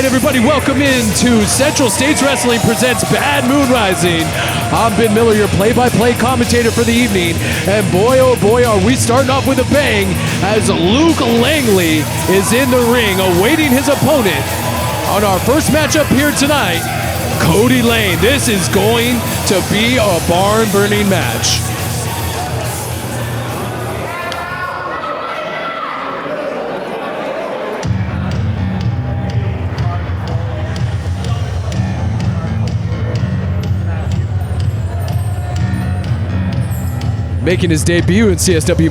right, everybody, welcome into Central States Wrestling presents Bad Moon Rising. I'm Ben Miller, your play-by-play commentator for the evening, and boy, oh boy, are we starting off with a bang as Luke Langley is in the ring awaiting his opponent on our first matchup here tonight, Cody Lane. This is going to be a barn-burning match. Making his debut in CSW,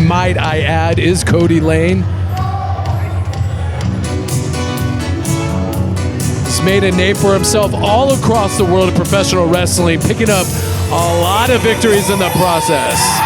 might I add, is Cody Lane. He's made a name for himself all across the world of professional wrestling, picking up a lot of victories in the process.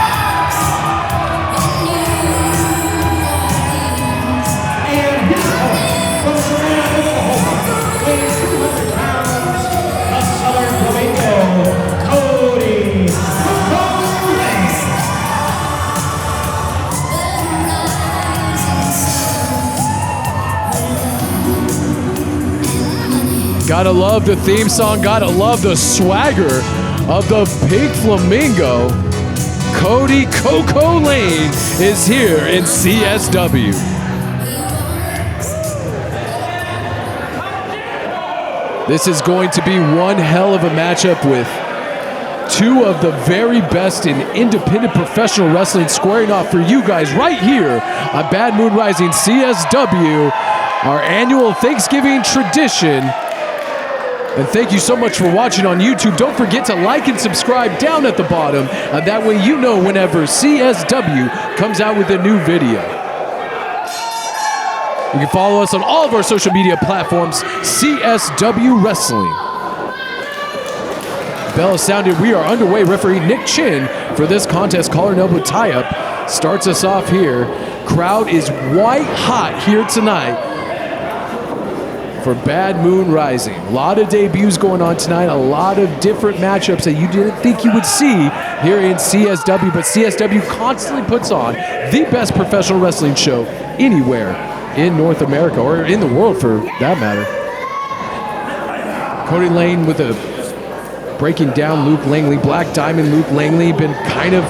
Gotta love the theme song, gotta love the swagger of the Pink Flamingo. Cody Coco Lane is here in CSW. This is going to be one hell of a matchup with two of the very best in independent professional wrestling squaring off for you guys right here on Bad Moon Rising CSW, our annual Thanksgiving tradition. And thank you so much for watching on YouTube. Don't forget to like and subscribe down at the bottom. And that way you know whenever CSW comes out with a new video. You can follow us on all of our social media platforms, CSW Wrestling. Bell is sounded. We are underway. Referee Nick Chin for this contest. Collar and elbow tie-up starts us off here. Crowd is white hot here tonight for Bad Moon Rising. A lot of debuts going on tonight, a lot of different matchups that you didn't think you would see here in CSW, but CSW constantly puts on the best professional wrestling show anywhere in North America, or in the world for that matter. Cody Lane with a breaking down Luke Langley. Black Diamond Luke Langley been kind of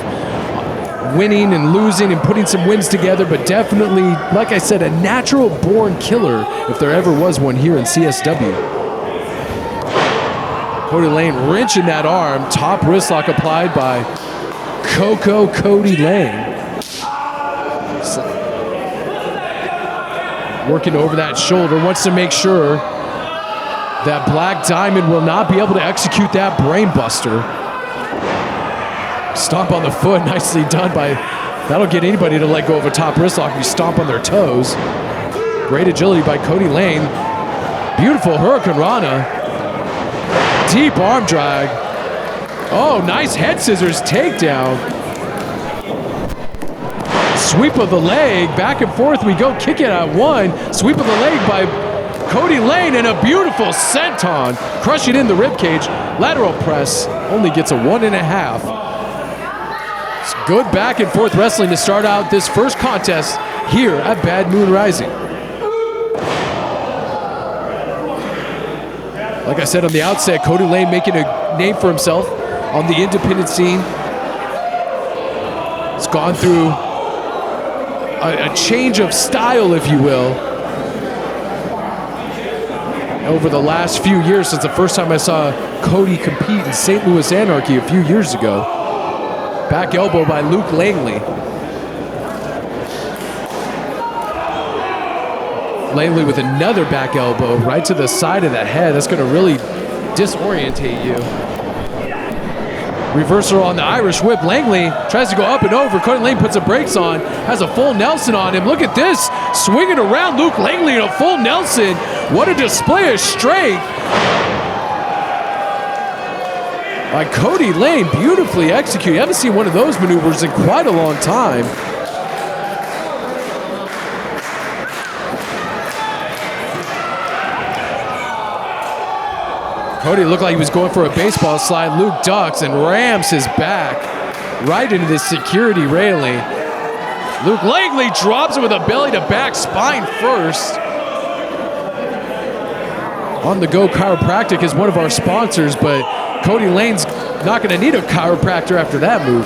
winning and losing and putting some wins together, but definitely, like I said, a natural born killer if there ever was one here in CSW. Cody Lane wrenching that arm, top wrist lock applied by Cody Lane. Working over that shoulder, wants to make sure that Black Diamond will not be able to execute that brain buster. Stomp on the foot, nicely done by, that'll get anybody to let go of a top wrist lock if you stomp on their toes. Great agility by Cody Lane. Beautiful Hurricane Rana. Deep arm drag. Oh, nice head scissors takedown. Sweep of the leg, back and forth we go, kick it at one. Sweep of the leg by Cody Lane and a beautiful senton. Crush it in the ribcage. Lateral press, only gets a 1.5. It's good back and forth wrestling to start out this first contest here at Bad Moon Rising. Like I said on the outset, Cody Lane making a name for himself on the independent scene. He's gone through a change of style, if you will, over the last few years since the first time I saw Cody compete in St. Louis Anarchy a few years ago. Back elbow by Luke Langley. Langley with another back elbow right to the side of the head. That's going to really disorientate you. Reversal on the Irish whip. Langley tries to go up and over. Cody Lane puts the brakes on. Has a full Nelson on him. Look at this. Swinging around Luke Langley in a full Nelson. What a display of strength by Cody Lane, beautifully executed. I haven't seen one of those maneuvers in quite a long time. Cody looked like he was going for a baseball slide. Luke ducks and rams his back right into the security railing. Luke Langley drops it with a belly to back spine first. On the Go Chiropractic is one of our sponsors, but Cody Lane's not going to need a chiropractor after that move.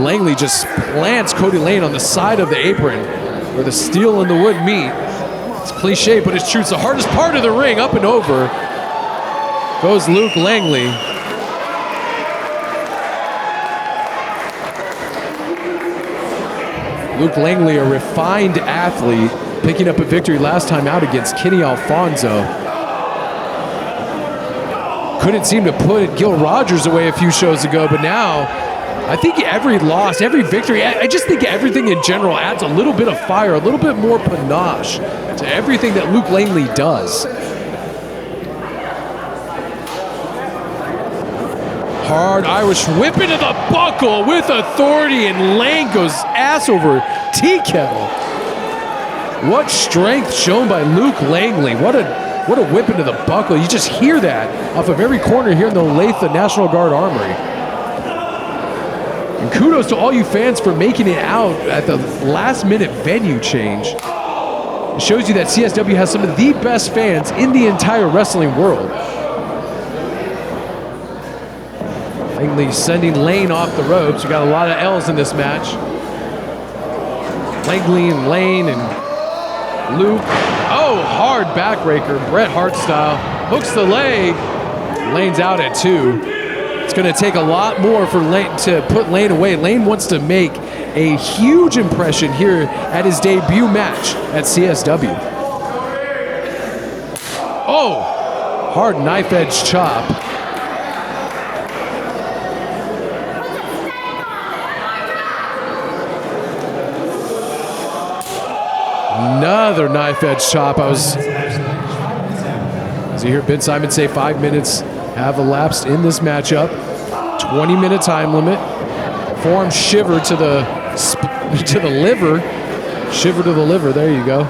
Langley just plants Cody Lane on the side of the apron where the steel and the wood meet. It's cliche, but it's true. It's the hardest part of the ring. Up and over goes Luke Langley. Luke Langley, a refined athlete, picking up a victory last time out against Kenny Alfonso. Couldn't seem to put Gil Rogers away a few shows ago, but now I think every loss, every victory, I just think everything in general adds a little bit of fire, a little bit more panache to everything that Luke Langley does. Hard Irish whip into the buckle with authority, and Lane goes ass over tea kettle. What strength shown by Luke Langley. What a whip into the buckle. You just hear that off of every corner here in the Olathe National Guard Armory. And kudos to all you fans for making it out at the last minute venue change. It shows you that CSW has some of the best fans in the entire wrestling world. Langley sending Lane off the ropes. We got a lot of L's in this match. Langley and Lane and Luke. Oh, hard backbreaker, Bret Hart style. Hooks the leg. Lane's out at 2. It's going to take a lot more for Lane to put Lane away. Lane wants to make a huge impression here at his debut match at CSW. Oh, hard knife edge chop. Another knife edge chop. As you hear Ben Simon say, 5 minutes have elapsed in this matchup. 20-minute time limit. Forearm shiver to the liver. Shiver to the liver. There you go.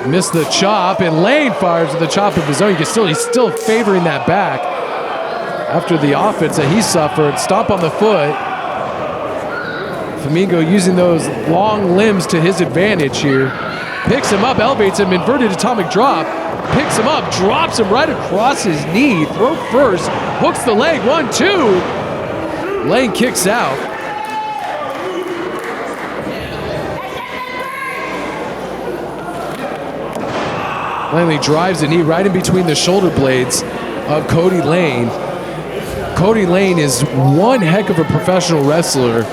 Missed the chop, and Lane fires with the chop of his own. He's still favoring that back after the offense that he suffered. Stomp on the foot. Flamingo using those long limbs to his advantage here. Picks him up, elevates him, inverted atomic drop. Picks him up, drops him right across his knee. Throat first, hooks the leg, 1, 2. Lane kicks out. Langley drives the knee right in between the shoulder blades of Cody Lane. Cody Lane is one heck of a professional wrestler.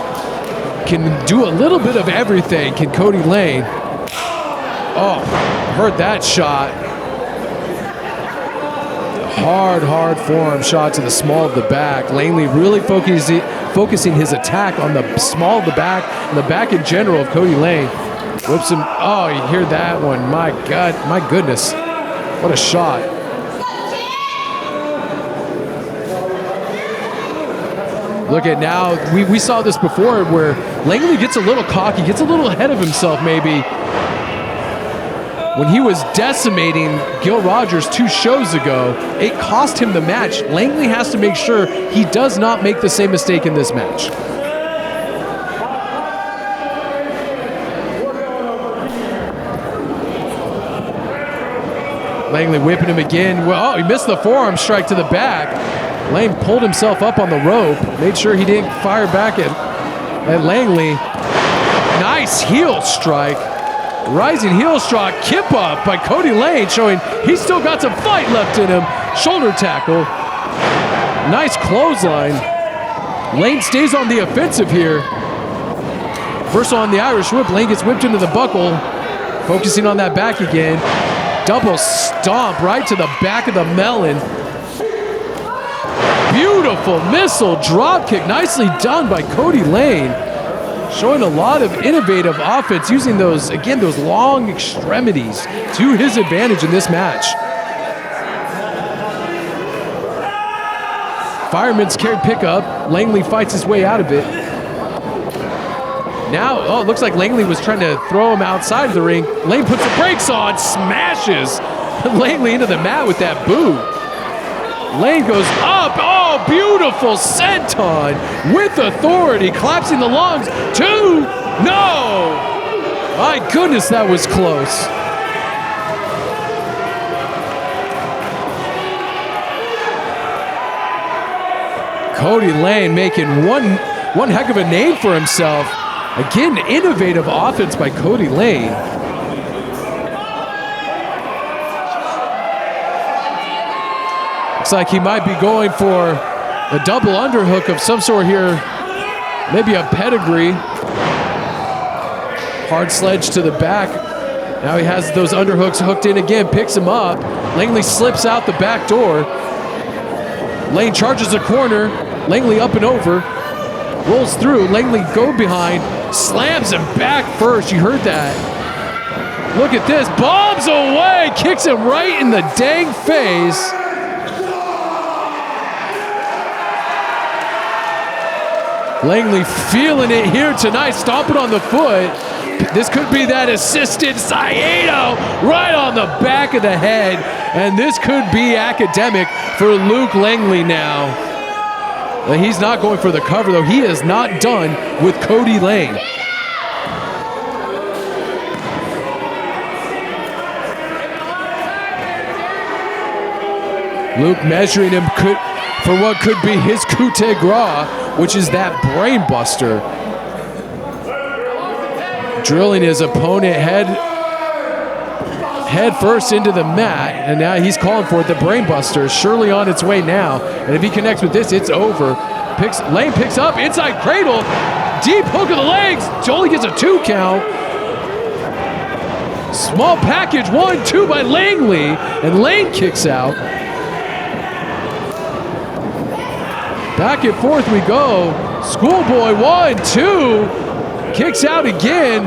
Can do a little bit of everything, can Cody Lane. Oh, heard that shot. Hard forearm shot to the small of the back. Langley really focusing his attack on the small of the back and the back in general of Cody Lane. Whips him. Oh, you hear that one. My God, my goodness. What a shot. Look at now, we saw this before where Langley gets a little cocky, gets a little ahead of himself maybe. When he was decimating Gil Rogers 2 shows ago, it cost him the match. Langley has to make sure he does not make the same mistake in this match. Langley whipping him again. Well, oh, he missed the forearm strike to the back. Lane pulled himself up on the rope, made sure he didn't fire back at Langley. Nice heel strike. Rising heel strike, kip up by Cody Lane, showing he's still got some fight left in him. Shoulder tackle. Nice clothesline. Lane stays on the offensive here. Reversal on the Irish whip. Lane gets whipped into the buckle. Focusing on that back again. Double stomp right to the back of the melon. Beautiful missile drop kick. Nicely done by Cody Lane. Showing a lot of innovative offense, using those long extremities to his advantage in this match. Fireman's carry pickup. Langley fights his way out of it. Now, oh, it looks like Langley was trying to throw him outside of the ring. Lane puts the brakes on, smashes Langley into the mat with that boot. Lane goes up. Oh, beautiful senton with authority. Collapsing the lungs. 2. No. My goodness, that was close. Cody Lane making one heck of a name for himself. Again, innovative offense by Cody Lane. Looks like he might be going for a double underhook of some sort here. Maybe a pedigree. Hard sledge to the back. Now he has those underhooks hooked in again, picks him up. Langley slips out the back door. Lane charges the corner. Langley up and over. Rolls through. Langley go behind. Slams him back first. You heard that. Look at this. Bombs away. Kicks him right in the dang face. Langley feeling it here tonight. Stomping on the foot. This could be that assisted Saedo right on the back of the head. And this could be academic for Luke Langley now. He's not going for the cover, though. He is not done with Cody Lane. Luke measuring him for what could be his coup de grace, which is that brain buster. Drilling his opponent head first into the mat, and now he's calling for it. The brain buster is surely on its way now, and if he connects with this, it's over. Lane picks up, inside cradle, deep hook of the legs, only gets a 2 count. Small package, 1-2 by Langley, and Lane kicks out. Back and forth we go. Schoolboy, 1-2, kicks out again.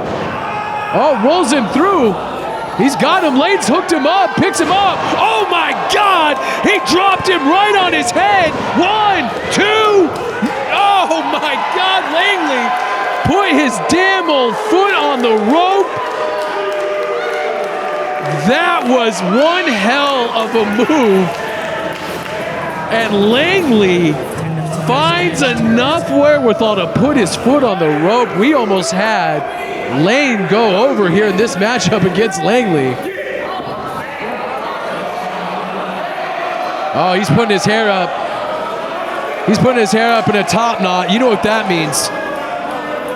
Oh, rolls him through. He's got him. Lane's hooked him up, picks him up. Oh my God! He dropped him right on his head. 1, 2. Oh my God! Langley put his damn old foot on the rope. That was one hell of a move. And Langley finds enough wherewithal to put his foot on the rope. We almost had Lane go over here in this matchup against Langley. Oh, he's putting his hair up. He's putting his hair up in a top knot. You know what that means.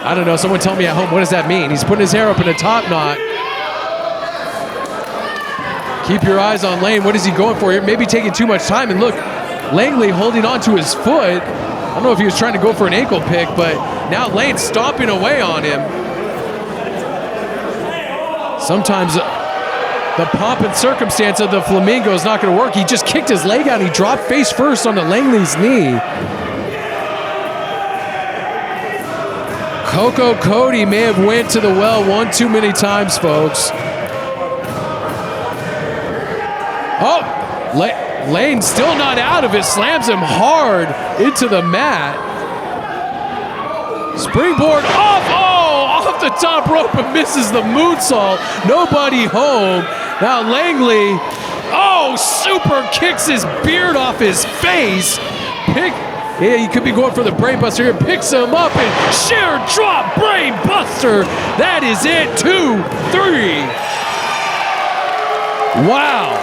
I don't know. Someone tell me at home, what does that mean? He's putting his hair up in a top knot. Keep your eyes on Lane. What is he going for here? Maybe taking too much time. And look, Langley holding on to his foot. I don't know if he was trying to go for an ankle pick, but now Lane's stomping away on him. Sometimes the pomp and circumstance of the Flamingo is not going to work. He just kicked his leg out. He dropped face first onto Langley's knee. Coco Cody may have went to the well one too many times, folks. Oh, Lane still not out of it. Slams him hard into the mat. Springboard off. Off the top rope and misses the moonsault. Nobody home. Now Langley, super kicks his beard off his face. He could be going for the brain buster here. Picks him up and sheer drop brain buster. That is it. 2, 3. Wow.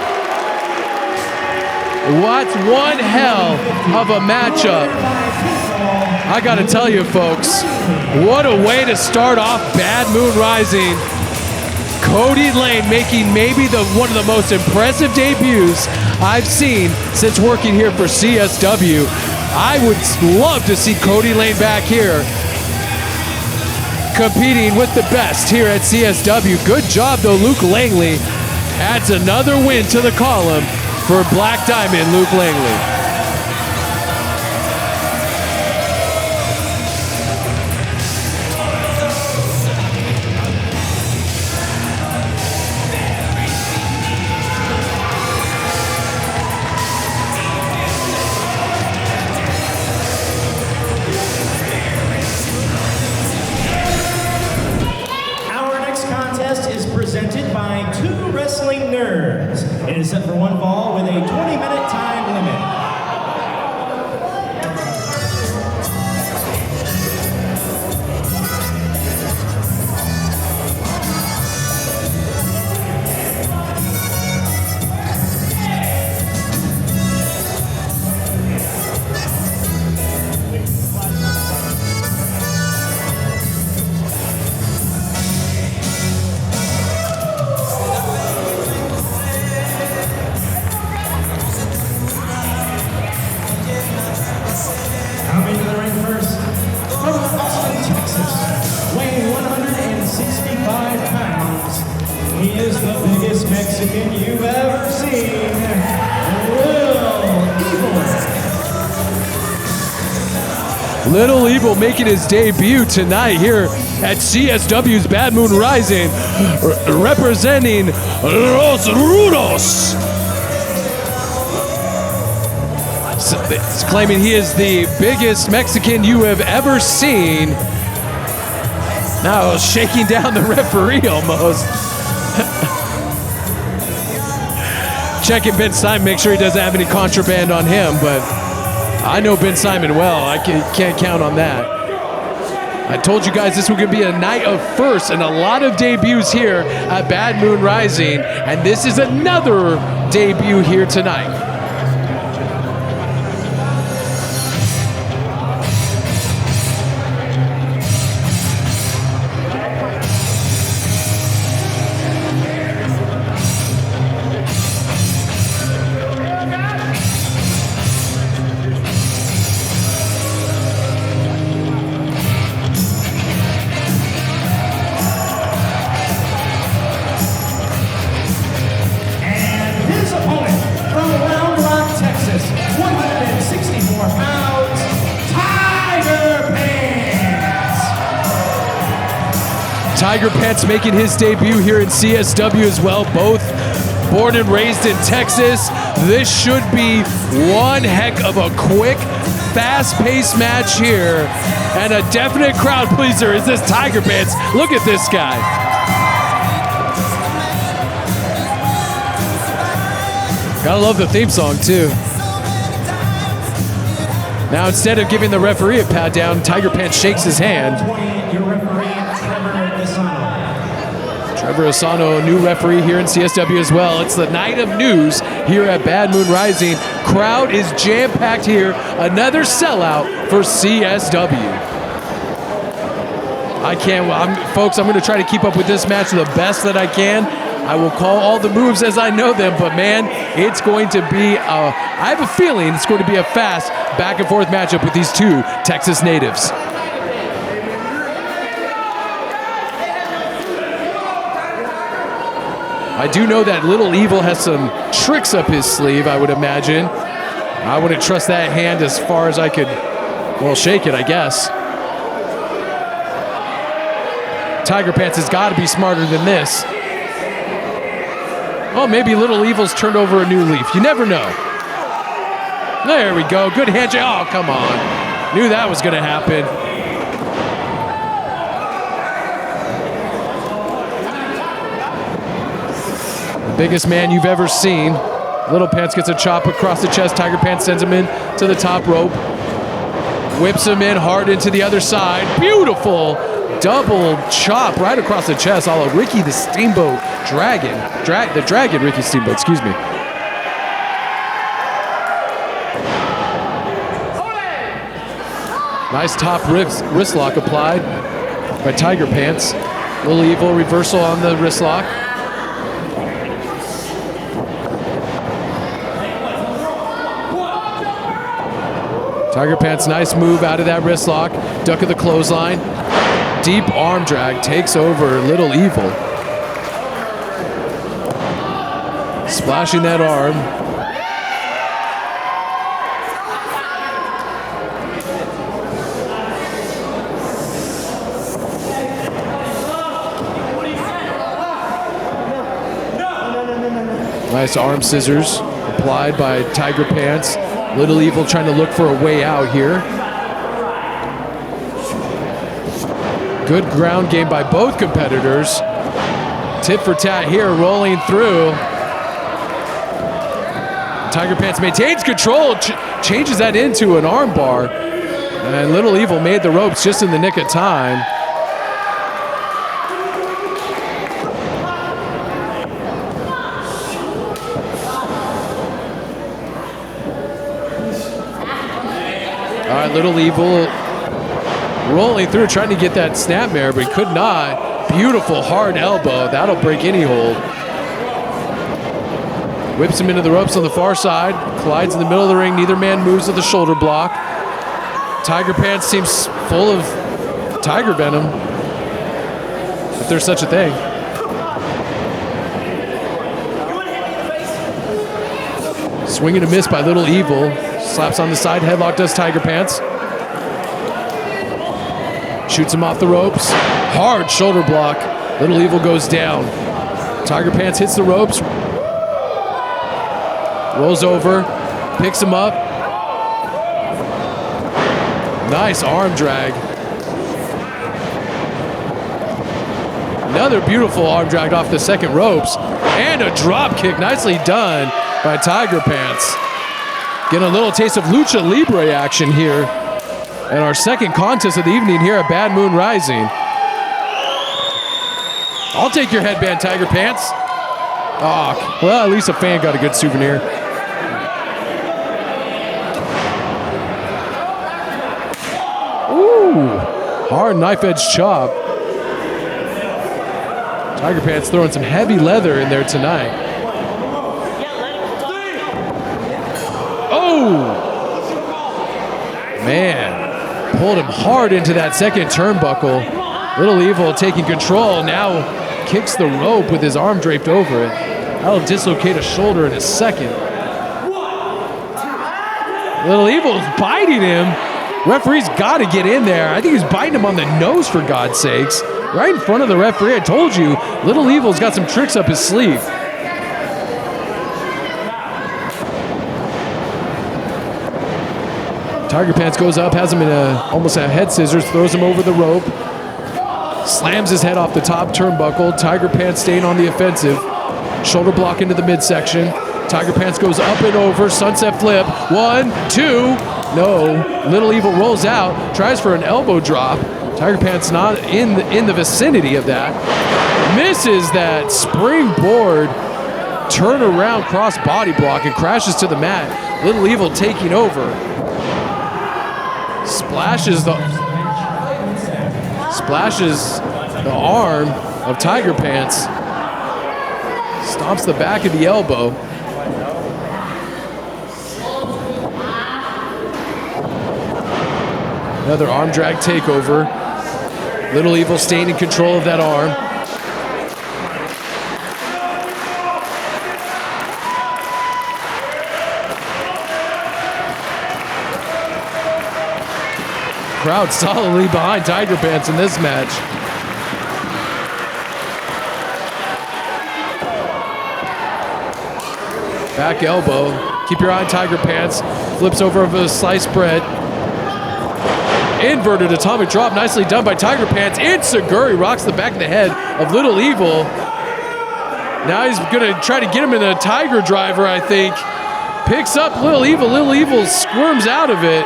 What's one hell of a matchup. I gotta tell you, folks, what a way to start off Bad Moon Rising. Cody Lane making maybe one of the most impressive debuts I've seen since working here for CSW. I would love to see Cody Lane back here competing with the best here at CSW. Good job, though. Luke Langley adds another win to the column for Black Diamond Luke Langley. It is set for one fall with a 20-minute time limit. Mexican you've ever seen, Little Evil. Little Evil making his debut tonight here at CSW's Bad Moon Rising, representing Los Rudos. It's claiming he is the biggest Mexican you have ever seen. Now shaking down the referee almost. Checking Ben Simon, make sure he doesn't have any contraband on him, but I know Ben Simon well. I can't count on that. I told you guys this was going to be a night of firsts and a lot of debuts here at Bad Moon Rising, and this is another debut here tonight. Tiger Pants making his debut here in CSW as well, both born and raised in Texas. This should be one heck of a quick, fast-paced match here, and a definite crowd pleaser is this Tiger Pants. Look at this guy. Gotta love the theme song too. Now instead of giving the referee a pat down, Tiger Pants shakes his hand. Trevor Asano, new referee here in CSW as well. It's the night of news here at Bad Moon Rising. Crowd is jam-packed here. Another sellout for CSW. Folks, I'm going to try to keep up with this match the best that I can. I will call all the moves as I know them, but man, it's going to be I have a feeling it's going to be a fast back and forth matchup with these two Texas natives. I do know that Little Evil has some tricks up his sleeve, I would imagine. I wouldn't trust that hand as far as I could, well, shake it, I guess. Tiger Pants has got to be smarter than this. Oh, maybe Little Evil's turned over a new leaf. You never know. There we go. Good handshake. Oh, come on. Knew that was going to happen. Biggest man you've ever seen. Little Pants gets a chop across the chest. Tiger Pants sends him in to the top rope. Whips him in hard into the other side. Beautiful double chop right across the chest. All of Ricky the Steamboat Dragon. The Dragon Ricky Steamboat, excuse me. Nice top wrist lock applied by Tiger Pants. Little Evil reversal on the wrist lock. Tiger Pants, nice move out of that wrist lock. Duck of the clothesline. Deep arm drag takes over Little Evil. Splashing that arm. Nice arm scissors applied by Tiger Pants. Little Evil trying to look for a way out here. Good ground game by both competitors. Tit for tat here, rolling through. Tiger Pants maintains control, changes that into an arm bar. And Little Evil made the ropes just in the nick of time. Little Evil rolling through, trying to get that snapmare, but he could not. Beautiful hard elbow. That'll break any hold. Whips him into the ropes on the far side. Collides in the middle of the ring. Neither man moves with the shoulder block. Tiger Pants seems full of tiger venom, if there's such a thing. Swing and a miss by Little Evil. Slaps on the side, headlock does Tiger Pants. Shoots him off the ropes. Hard shoulder block. Little Evil goes down. Tiger Pants hits the ropes. Rolls over. Picks him up. Nice arm drag. Another beautiful arm drag off the second ropes. And a drop kick. Nicely done by Tiger Pants. Getting a little taste of Lucha Libre action here. And our second contest of the evening here at Bad Moon Rising. I'll take your headband, Tiger Pants. Oh, well, at least a fan got a good souvenir. Ooh, hard knife edge chop. Tiger Pants throwing some heavy leather in there tonight. Oh! Man. Pulled him hard into that second turnbuckle. Little Evil taking control. Now kicks the rope with his arm draped over it. That'll dislocate a shoulder in a second. Little Evil's biting him. Referee's got to get in there. I think he's biting him on the nose, for God's sakes. Right in front of the referee. I told you, Little Evil's got some tricks up his sleeve. Tiger Pants goes up, has him in almost a head scissors, throws him over the rope, slams his head off the top turnbuckle. Tiger Pants staying on the offensive. Shoulder block into the midsection. Tiger Pants goes up and over, sunset flip. 1, 2, no. Little Evil rolls out, tries for an elbow drop. Tiger Pants not in the vicinity of that. Misses that springboard turn around cross body block and crashes to the mat. Little Evil taking over. Splashes the arm of Tiger Pants. Stomps the back of the elbow. Another arm drag takeover. Little Evil staying in control of that arm. Crowd solidly behind Tiger Pants in this match. Back elbow. Keep your eye on Tiger Pants. Flips over the sliced bread. Inverted atomic drop. Nicely done by Tiger Pants. Enziguri rocks the back of the head of Little Evil. Now he's going to try to get him in a Tiger driver, I think. Picks up Little Evil. Little Evil squirms out of it.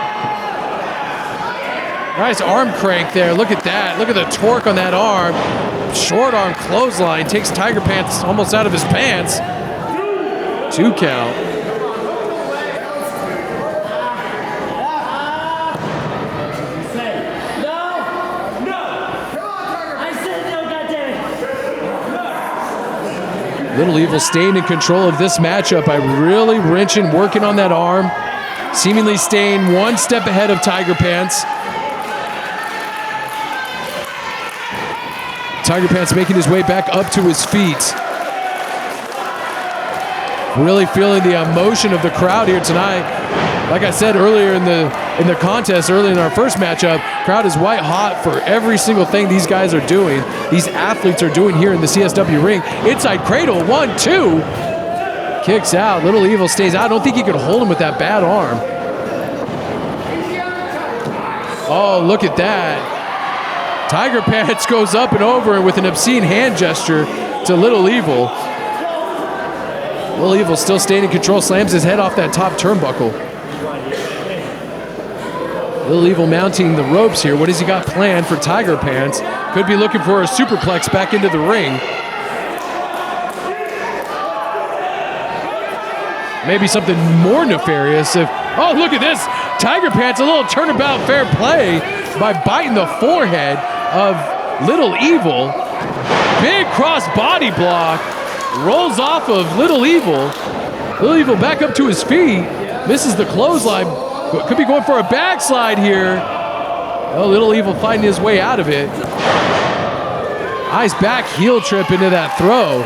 Nice arm crank there. Look at that. Look at the torque on that arm. Short arm clothesline. Takes Tiger Pants almost out of his pants. 2 count. Little Evil staying in control of this matchup by really wrenching, working on that arm. Seemingly staying one step ahead of Tiger Pants. Tiger Pants making his way back up to his feet. Really feeling the emotion of the crowd here tonight. Like I said earlier in the contest, earlier in our first matchup, crowd is white hot for every single thing these guys are doing. These athletes are doing here in the CSW ring. Inside cradle, 1, 2. Kicks out. Little Evil stays out. I don't think he could hold him with that bad arm. Oh, look at that. Tiger Pants goes up and over with an obscene hand gesture to Little Evil. Little Evil still staying in control, slams his head off that top turnbuckle. Little Evil mounting the ropes here. What has he got planned for Tiger Pants? Could be looking for a superplex back into the ring. Maybe something more nefarious if... Oh, look at this. Tiger Pants, a little turnabout fair play by biting the forehead of Little Evil. Big cross body block. Rolls off of Little Evil. Little Evil back up to his feet. Misses the clothesline. Could be going for a backslide here. Oh, Little Evil finding his way out of it. Nice back heel trip into that throw.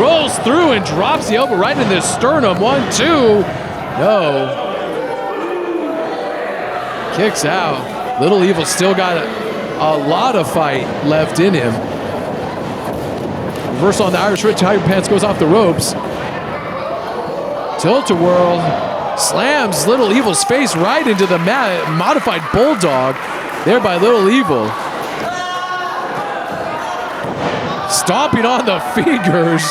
rolls through and drops the elbow right in the sternum. 1, 2. No. Kicks out. Little Evil still got a lot of fight left in him. Reversal on the Irish Whip. Tiger Pants goes off the ropes. Tilt-a-whirl. Slams Little Evil's face right into the modified Bulldog. There by Little Evil. Stomping on the fingers.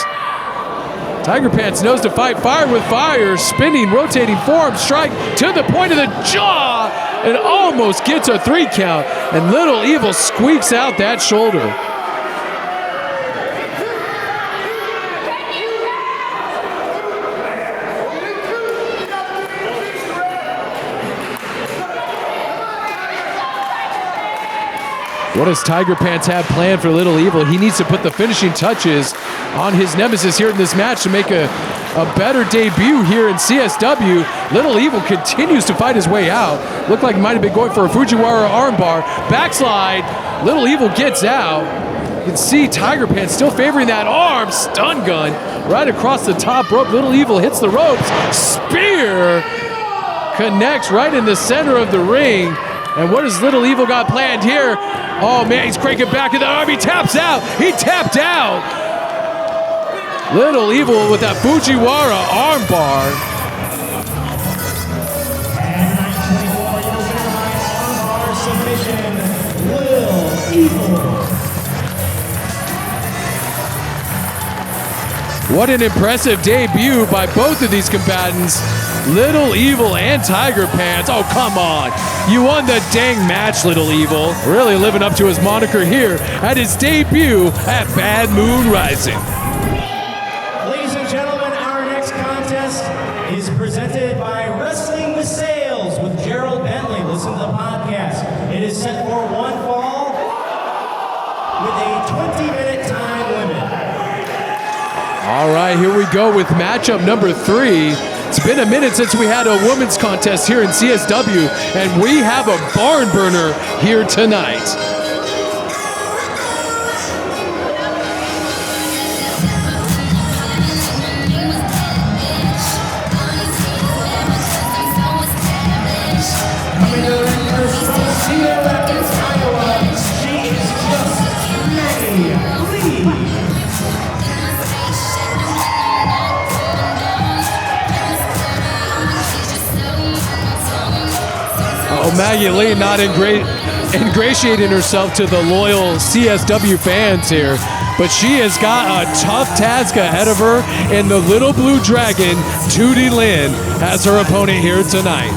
Tiger Pants knows to fight fire with fire. Spinning, rotating forearm strike to the point of the jaw. And almost gets a 3 count. And Little Evil squeaks out that shoulder. What does Tiger Pants have planned for Little Evil? He needs to put the finishing touches on his nemesis here in this match to make a better debut here in CSW. Little Evil continues to fight his way out. Looked like he might have been going for a Fujiwara armbar. Backslide. Little Evil gets out. You can see Tiger Pants still favoring that arm. Stun gun right across the top rope. Little Evil hits the ropes. Spear connects right in the center of the ring. And what has Little Evil got planned here? Oh man, he's cranking back in the arm. He taps out. He tapped out. Little Evil with that Fujiwara armbar. And 924, Little Evil. What an impressive debut by both of these combatants, Little Evil and Tiger Pants. Oh, come on. You won the dang match, Little Evil. Really living up to his moniker here at his debut at Bad Moon Rising. Ladies and gentlemen, our next contest is presented by Wrestling with Sales with Gerald Bentley. Listen to the podcast. It is set for one fall with a 20-minute time limit. All right, here we go with matchup number 3. It's been a minute since we had a women's contest here in CSW, and we have a barn burner here tonight. Coming to ring first from Cedar Rapids, Iowa, she is just Maggie Lee. Oh, Maggie Lee not ingratiating herself to the loyal CSW fans here, but she has got a tough task ahead of her, and the Little Blue Dragon, Toy Lynn, as her opponent here tonight.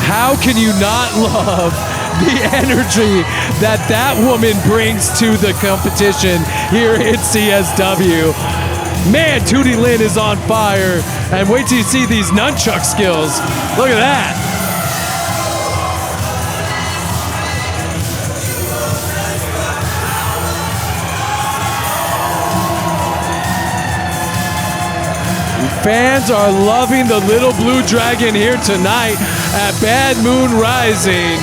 How can you not love the energy that woman brings to the competition here at CSW? Man, Toy Lynn is on fire. And wait till you see these nunchuck skills. Look at that. Fans are loving the Little Blue Dragon here tonight at Bad Moon Rising.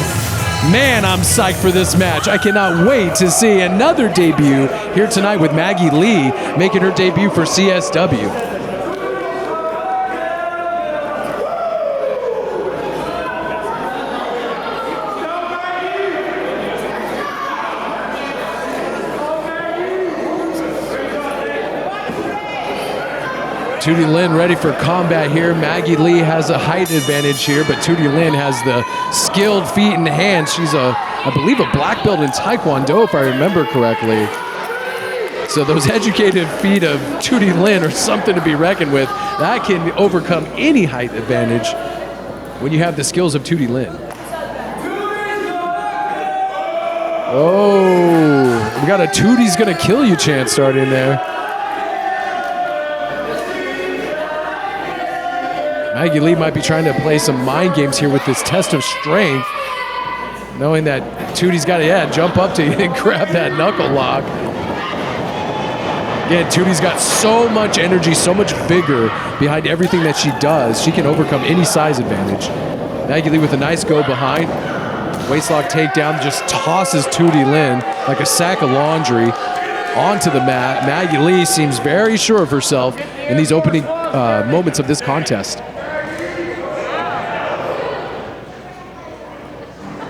Man, I'm psyched for this match. I cannot wait to see another debut here tonight with Maggie Lee making her debut for CSW. Tootie Lynn ready for combat here. Maggie Lee has a height advantage here, but Tootie Lynn has the skilled feet and hands. She's I believe a black belt in Taekwondo, if I remember correctly. So those educated feet of Tootie Lynn are something to be reckoned with. That can overcome any height advantage when you have the skills of Tootie Lynn. Oh, we got a Tootie's gonna kill you chant starting there. Maggie Lee might be trying to play some mind games here with this test of strength, knowing that Tootie's got to, jump up to you and grab that knuckle lock. Again, Tootie's got so much energy, so much vigor behind everything that she does. She can overcome any size advantage. Maggie Lee with a nice go behind. Waistlock takedown, just tosses Tootie Lynn like a sack of laundry onto the mat. Maggie Lee seems very sure of herself in these opening moments of this contest.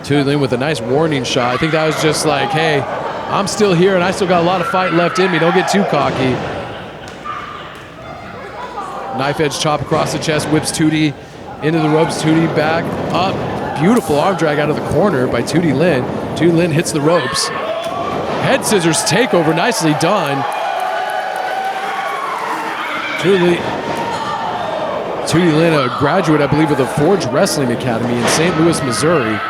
Tootie Lynn with a nice warning shot. I think that was just like, hey, I'm still here and I still got a lot of fight left in me. Don't get too cocky. Knife edge chop across the chest, whips Tootie into the ropes. Tootie back up. Beautiful arm drag out of the corner by Tootie Lynn. Tootie Lynn hits the ropes. Head scissors takeover, nicely done. Tootie Lynn, a graduate, I believe, of the Forge Wrestling Academy in St. Louis, Missouri.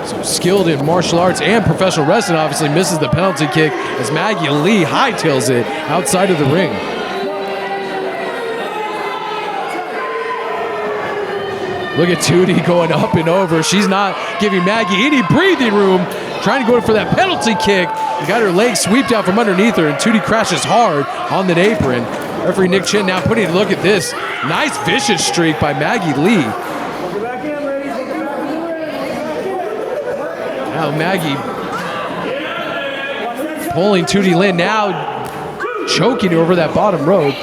So skilled in martial arts and professional wrestling, obviously misses the penalty kick as Maggie Lee hightails it outside of the ring. Look at Tootie going up and over. She's not giving Maggie any breathing room, trying to go for that penalty kick. You got her legs swept out from underneath her, and Tootie crashes hard on that apron. Referee Nick Chin now putting a look at this. Nice vicious streak by Maggie Lee. Now Maggie pulling Tootie Lynn, now choking her over that bottom rope.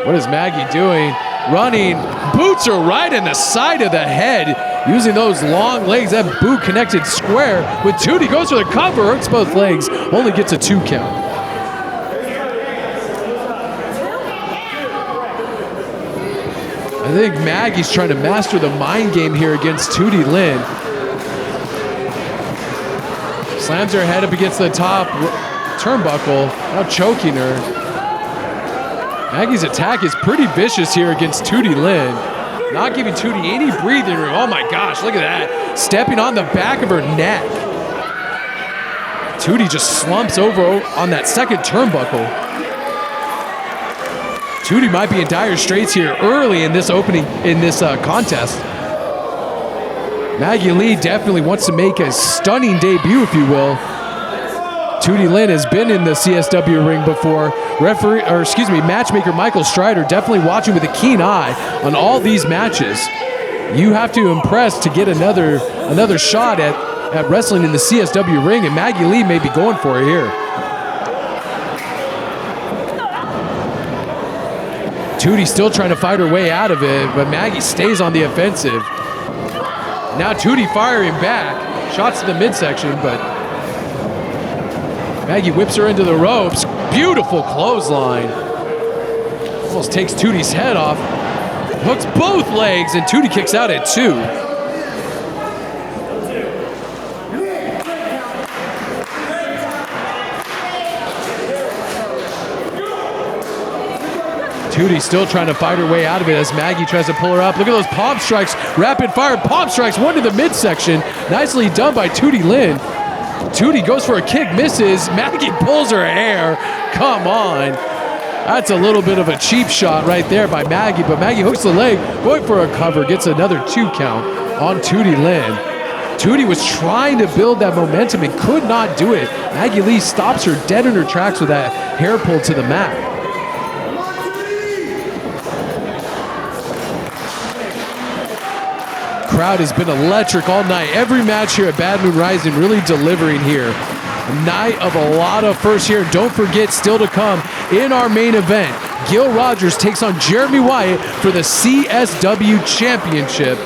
What is Maggie doing? Running, boots her right in the side of the head, using those long legs. That boot connected square with Tootie, goes for the cover, hurts both legs, only gets a 2 count. I think Maggie's trying to master the mind game here against Tootie Lynn. Slams her head up against the top turnbuckle, now choking her. Maggie's attack is pretty vicious here against Tootie Lynn. Not giving Tootie any breathing room. Oh my gosh, look at that. Stepping on the back of her neck. Tootie just slumps over on that second turnbuckle. Tootie might be in dire straits here early in this contest. Maggie Lee definitely wants to make a stunning debut, if you will. Tootie Lynn has been in the CSW ring before. Matchmaker Michael Strider definitely watching with a keen eye on all these matches. You have to impress to get another shot at wrestling in the CSW ring, and Maggie Lee may be going for it here. Tootie still trying to fight her way out of it, but Maggie stays on the offensive. Now Tootie firing back. Shots to the midsection, but Maggie whips her into the ropes. Beautiful clothesline. Almost takes Tootie's head off. Hooks both legs, and Tootie kicks out at 2. Tootie still trying to fight her way out of it as Maggie tries to pull her up. Look at those palm strikes. Rapid fire palm strikes. One to the midsection. Nicely done by Tootie Lynn. Tootie goes for a kick, misses. Maggie pulls her hair. Come on. That's a little bit of a cheap shot right there by Maggie, but Maggie hooks the leg, going for a cover, gets another 2 count on Tootie Lynn. Tootie was trying to build that momentum and could not do it. Maggie Lee stops her dead in her tracks with that hair pull to the mat. Crowd has been electric all night. Every match here at Bad Moon Rising really delivering here. A night of a lot of firsts here. Don't forget, still to come in our main event, Gil Rogers takes on Jeremy Wyatt for the CSW Championship.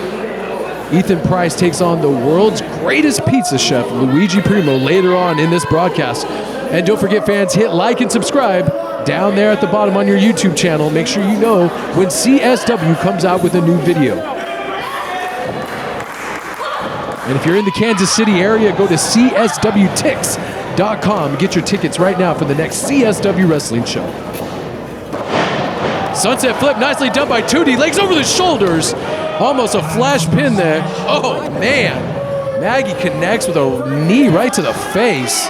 Ethan Price takes on the world's greatest pizza chef, Luigi Primo, later on in this broadcast. And don't forget, fans, hit like and subscribe. down there at the bottom on your YouTube channel. Make sure you know when CSW comes out with a new video. And if you're in the Kansas City area, go to cswtix.com and get your tickets right now for the next CSW wrestling show. Sunset flip, nicely done by Tootie. Legs over the shoulders. Almost a flash pin there. Oh, man. Maggie connects with a knee right to the face.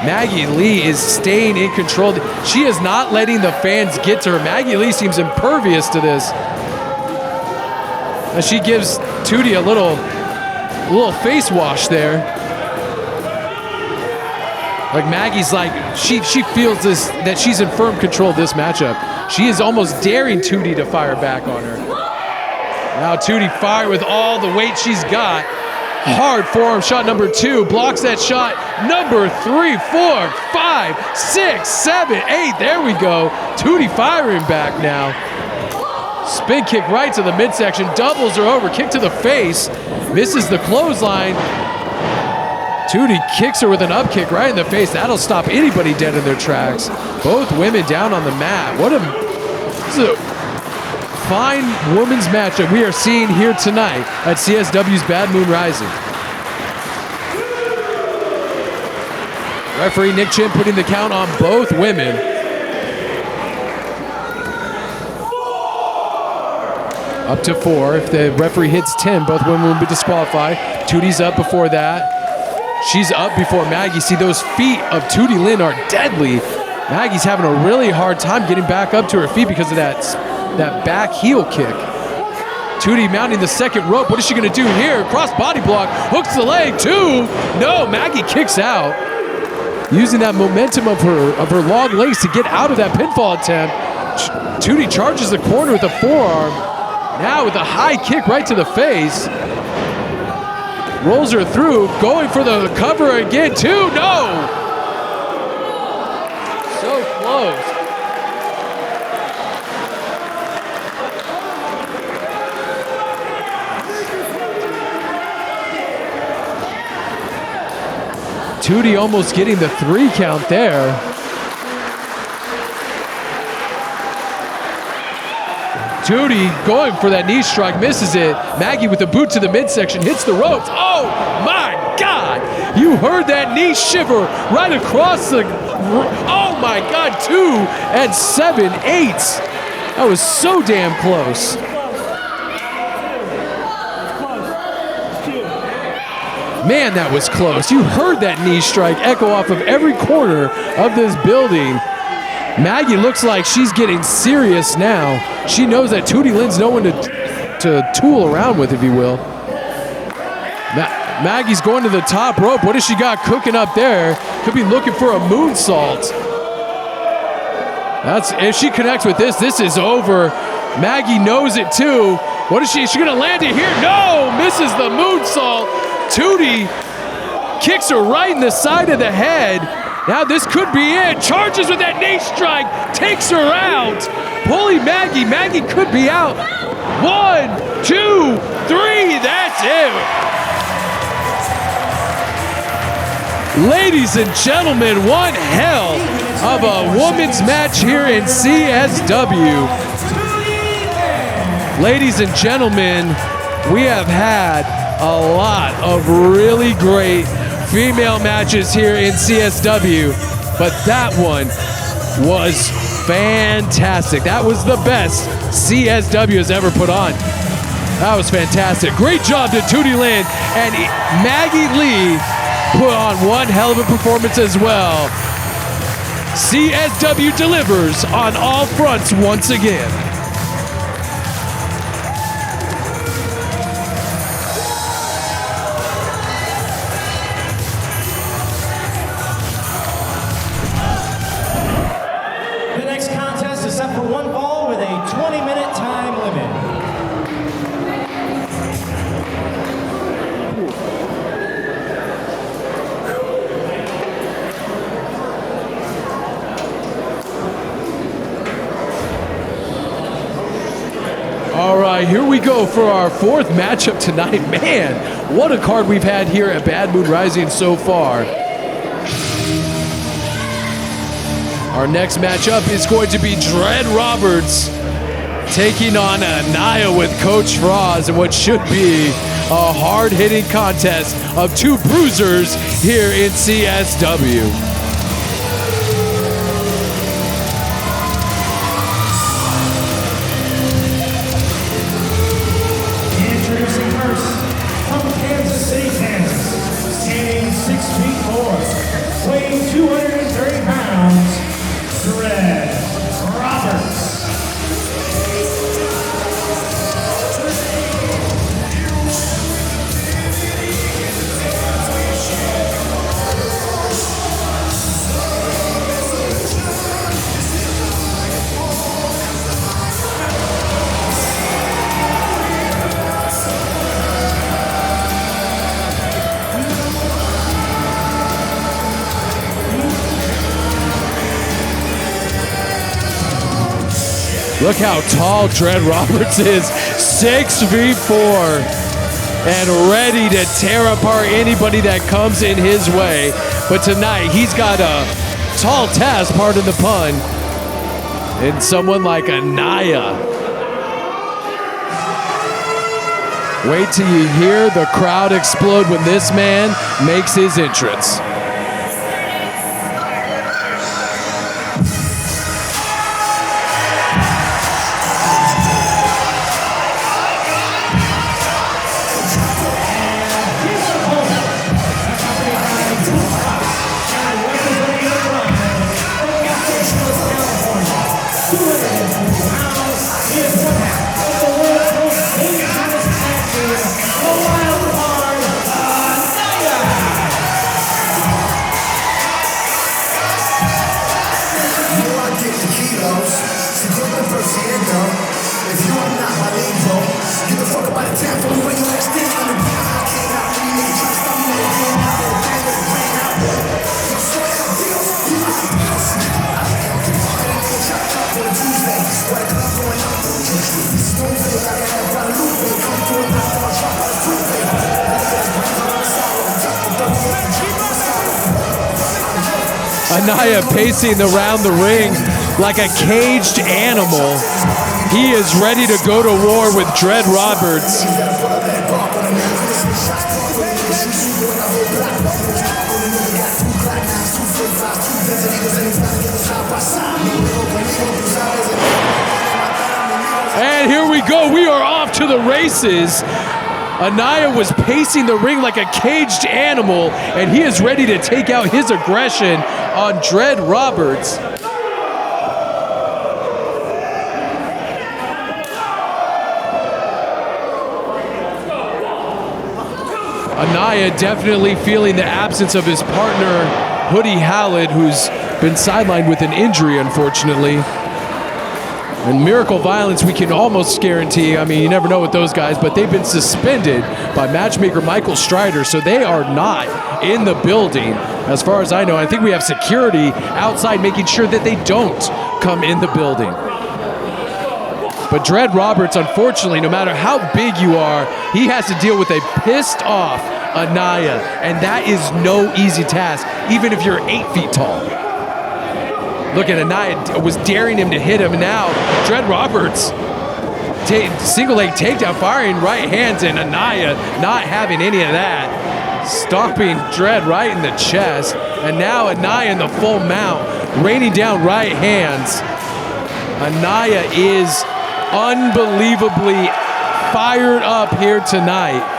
Maggie Lee is staying in control. She is not letting the fans get to her. Maggie Lee seems impervious to this. As she gives Tootie a little face wash there. Like Maggie's like, she feels this, that she's in firm control of this matchup. She is almost daring Tootie to fire back on her. Now Tootie fired with all the weight she's got. Hard forearm shot number 2, blocks that shot number 3, 4, 5, 6, 7, 8. There we go. Tootie firing back now. Spin kick right to the midsection, doubles her over, kick to the face, misses the clothesline. Tootie kicks her with an up kick right in the face. That'll stop anybody dead in their tracks. Both women down on the mat. This is a fine women's matchup we are seeing here tonight at CSW's Bad Moon Rising. Referee Nick Chin putting the count on both women. Up to 4. If the referee hits 10, both women will be disqualified. Tootie's up before that. She's up before Maggie. See, those feet of Tootie Lynn are deadly. Maggie's having a really hard time getting back up to her feet because of that back heel kick. Tootie mounting the second rope. What is she going to do here? Cross body block. Hooks the leg. 2. No, Maggie kicks out. Using that momentum of her long legs to get out of that pinfall attempt. Tootie charges the corner with a forearm. Now with a high kick right to the face. Rolls her through, going for the cover again. 2, no! So close. Tootie almost getting the 3 count there. Tootie going for that knee strike, misses it. Maggie with the boot to the midsection, hits the ropes. Oh my God! You heard that knee shiver right across the, oh my God, 2 and 7 eighths. That was so damn close. Man, that was close. You heard that knee strike echo off of every corner of this building. Maggie looks like she's getting serious now. She knows that Tootie Lynn's no one to tool around with, if you will. Maggie's going to the top rope. What has she got cooking up there? Could be looking for a moonsault. If she connects with this is over. Maggie knows it too. What is she gonna land it here? No, misses the moonsault. Tootie kicks her right in the side of the head. Now this could be it. Charges with that knee strike. Takes her out. Pulling Maggie. Maggie could be out. 1, 2, 3. That's it. Ladies and gentlemen, one hell of a women's match here in CSW. Ladies and gentlemen, we have had a lot of really great female matches here in CSW, but that one was fantastic. That was the best CSW has ever put on. That was fantastic. Great job to Tootie Lynn, and Maggie Lee put on one hell of a performance as well. CSW delivers on all fronts once again. Here we go for our 4th matchup tonight. Man, what a card we've had here at Bad Moon Rising so far. Our next matchup is going to be Dred Roberts taking on Anaya with Coach Frass in what should be a hard-hitting contest of two bruisers here in CSW. Introducing first, from Kansas City, Kansas, standing 6'4", weighing 230 pounds, Dred Roberts. Look how tall Dred Roberts is, 6'4", and ready to tear apart anybody that comes in his way. But tonight, he's got a tall task, pardon the pun, in someone like Anaya. Wait till you hear the crowd explode when this man makes his entrance. Anaya pacing around the ring like a caged animal. He is ready to go to war with Dred Roberts. And here we go. We are off to the races. Anaya was pacing the ring like a caged animal, and he is ready to take out his aggression on Dred Roberts. Anaya definitely feeling the absence of his partner, Howlett, who's been sidelined with an injury, unfortunately. And Miracle Violence, we can almost guarantee, I mean, you never know with those guys, but they've been suspended by matchmaker Michael Strider, so they are not in the building, as far as I know. I think we have security outside making sure that they don't come in the building. But Dred Roberts, unfortunately, no matter how big you are, he has to deal with a pissed off Anaya, and that is no easy task, even if you're 8 feet tall. Look at Anaya was daring him to hit him, and now Dred Roberts, single leg takedown, firing right hands, and Anaya not having any of that. Stomping Dred right in the chest, and now Anaya in the full mount, raining down right hands. Anaya is unbelievably fired up here tonight.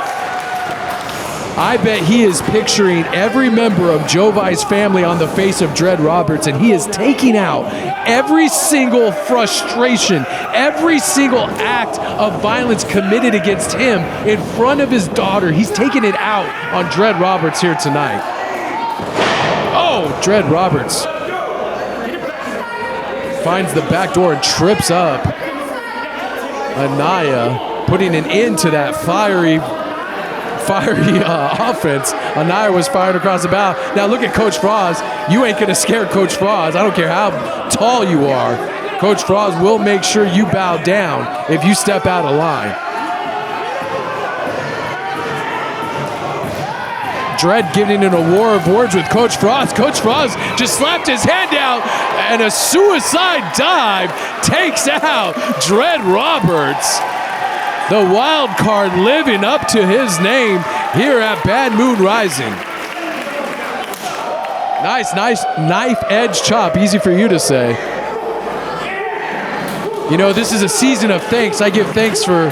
I bet he is picturing every member of Jovi's family on the face of Dred Roberts, and he is taking out every single frustration, every single act of violence committed against him in front of his daughter. He's taking it out on Dred Roberts here tonight. Oh, Dred Roberts finds the back door and trips up Anaya, putting an end to that fiery offense. Anaya was fired across the bow. Now look at Coach Frass. You ain't gonna scare Coach Frass. I don't care how tall you are. Coach Frass will make sure you bow down if you step out of line. Dred getting in a war of words with Coach Frass. Coach Frass just slapped his hand out, and a suicide dive takes out Dred Roberts. The wild card living up to his name here at Bad Moon Rising. Nice knife edge chop. Easy for you to say. You know, this is a season of thanks. I give thanks for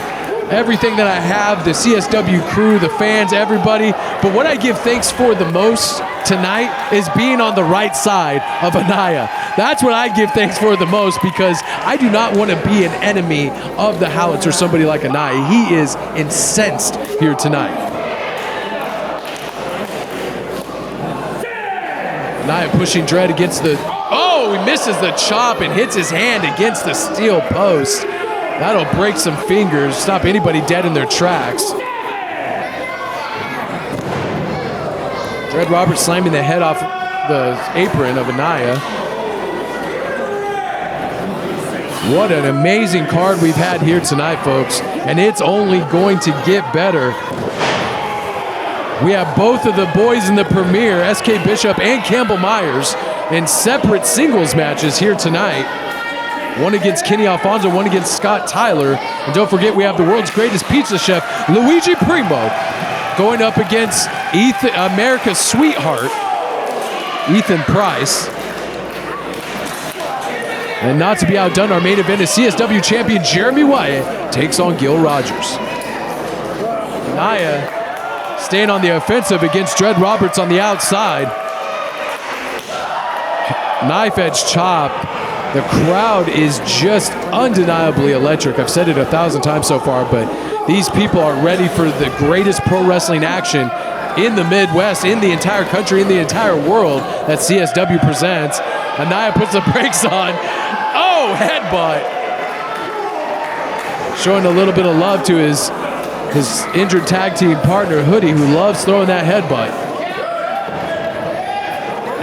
everything that I have, the CSW crew, the fans, everybody. But what I give thanks for the most tonight is being on the right side of Anaya. That's what I give thanks for the most, because I do not want to be an enemy of the Howletts or somebody like Anaya. He is incensed here tonight. Anaya pushing Dred against the... Oh, he misses the chop and hits his hand against the steel post. That'll break some fingers, stop anybody dead in their tracks. Dred Roberts slamming the head off the apron of Anaya. What an amazing card we've had here tonight, folks. And it's only going to get better. We have both of the boys in the premiere, SK Bishop and Campbell Meyers, in separate singles matches here tonight. One against Kenny Alfonso, one against Scott Tyler. And don't forget, we have the world's greatest pizza chef, Luigi Primo, going up against America's sweetheart, Ethan Price. And not to be outdone, our main event is CSW champion Jeremy Wyatt takes on Gil Rogers. Anaya staying on the offensive against Dred Roberts on the outside. Knife edge chop. The crowd is just undeniably electric. I've said it 1,000 times so far, but these people are ready for the greatest pro wrestling action in the Midwest, in the entire country, in the entire world that CSW presents. Anaya puts the brakes on. Oh, headbutt. Showing a little bit of love to his injured tag team partner, Hoodie, who loves throwing that headbutt.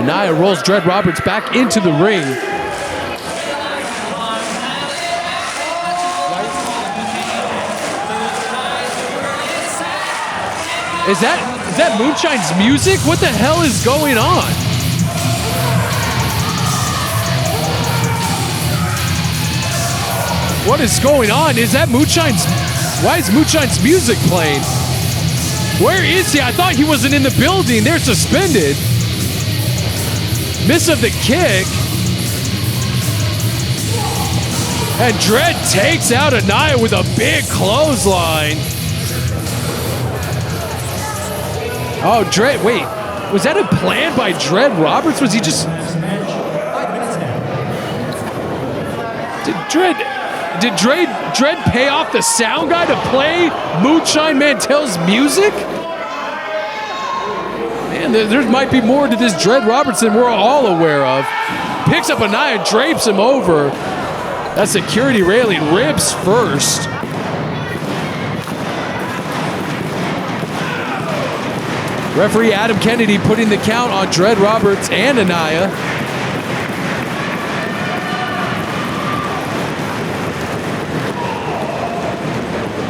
Anaya rolls Dred Roberts back into the ring. Is that Moonshine's music? What the hell is going on? What is going on? Is that Moonshine's... Why is Moonshine's music playing? Where is he? I thought he wasn't in the building. They're suspended. Miss of the kick. And Dred takes out Anaya with a big clothesline. Oh, Dred, wait. Was that a plan by Dred Roberts? Was he just... Did Dred pay off the sound guy to play Moonshine Mantell's music? Man, there might be more to this Dred Roberts than we're all aware of. Picks up Anaya, drapes him over. That security railing, ribs first. Referee Adam Kennedy putting the count on Dred Roberts and Anaya.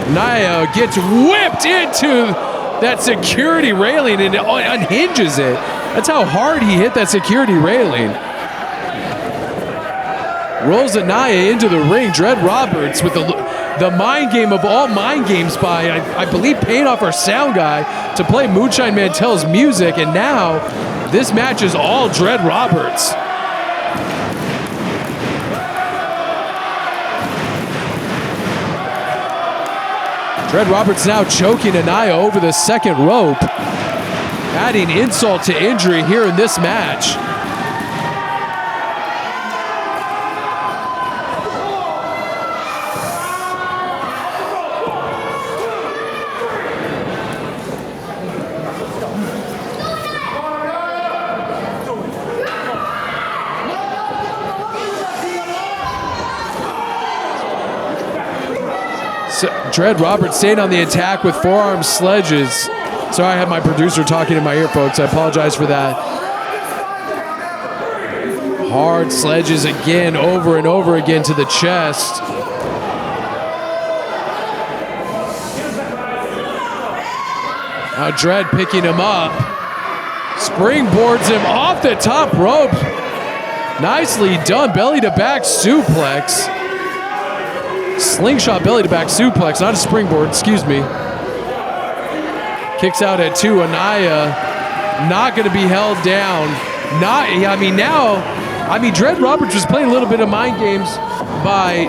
Anaya gets whipped into that security railing and unhinges it. That's how hard he hit that security railing. Rolls Anaya into the ring. Dred Roberts with the mind game of all mind games by, I believe, paying off our sound guy to play Moonshine Mantell's music, and now this match is all Dred Roberts. Dred Roberts now choking Anaya over the second rope, adding insult to injury here in this match. Dred Roberts staying on the attack with forearm sledges. Sorry, I had my producer talking in my ear, folks. I apologize for that. Hard sledges again, over and over again to the chest. Now Dred picking him up. Springboards him off the top rope. Nicely done. Belly to back suplex. Slingshot belly to back suplex, not a springboard, excuse me. Kicks out at 2. Anaya not going to be held down. Dred Roberts was playing a little bit of mind games by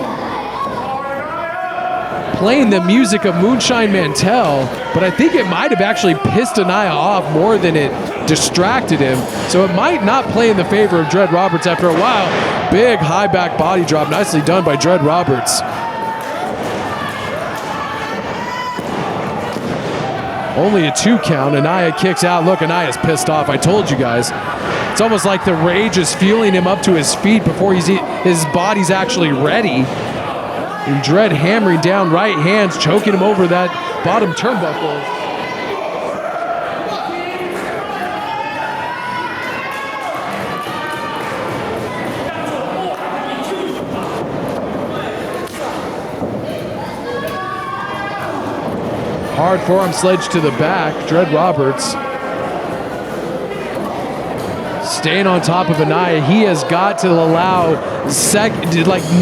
playing the music of Moonshine Mantell, but I think it might have actually pissed Anaya off more than it distracted him. So it might not play in the favor of Dred Roberts after a while. Big high back body drop, nicely done by Dred Roberts. Only a 2 count. Anaya kicks out. Look, Anaya's pissed off. I told you guys. It's almost like the rage is fueling him up to his feet before his body's actually ready. And Dred hammering down right hands, choking him over that bottom turnbuckle. Hard forearm sledge to the back. Dred Roberts staying on top of Anaya. He has got to allow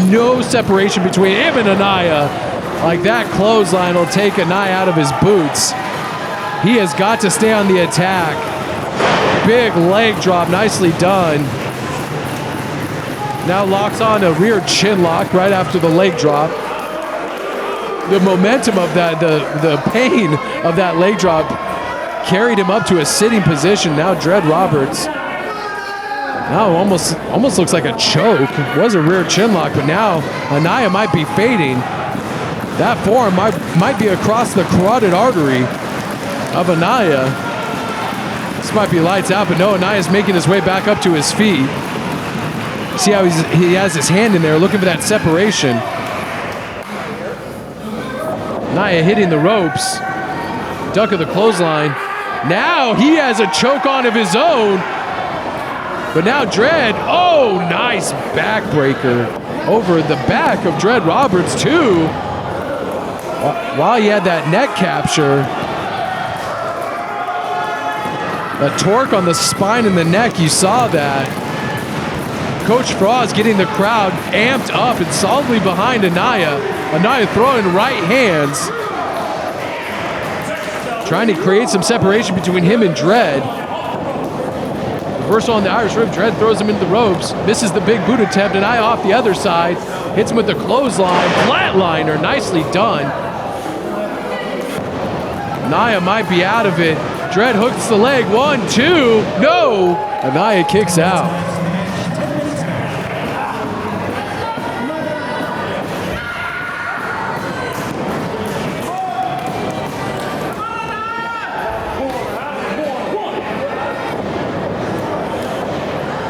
no separation between him and Anaya. Like that clothesline will take Anaya out of his boots. He has got to stay on the attack. Big leg drop, nicely done. Now locks on a rear chin lock right after the leg drop. The momentum of that, the pain of that leg drop carried him up to a sitting position. Now Dred Roberts, now almost looks like a choke. It was a rear chin lock, but now Anaya might be fading. That forearm might be across the carotid artery of Anaya. This might be lights out, but no, Anaya's making his way back up to his feet. See how he has his hand in there looking for that separation. Anaya hitting the ropes. Duck of the clothesline. Now he has a choke on of his own. But now Dred, oh, nice backbreaker over the back of Dred Roberts too. While he had that neck capture. That torque on the spine and the neck, you saw that. Coach Frass getting the crowd amped up and solidly behind Anaya. Anaya throwing right hands. Trying to create some separation between him and Dred. Reversal on the Irish Rip. Dred throws him into the ropes. Misses the big boot attempt. Anaya off the other side. Hits him with the clothesline. Flatliner. Nicely done. Anaya might be out of it. Dred hooks the leg. 1, 2. No! Anaya kicks out.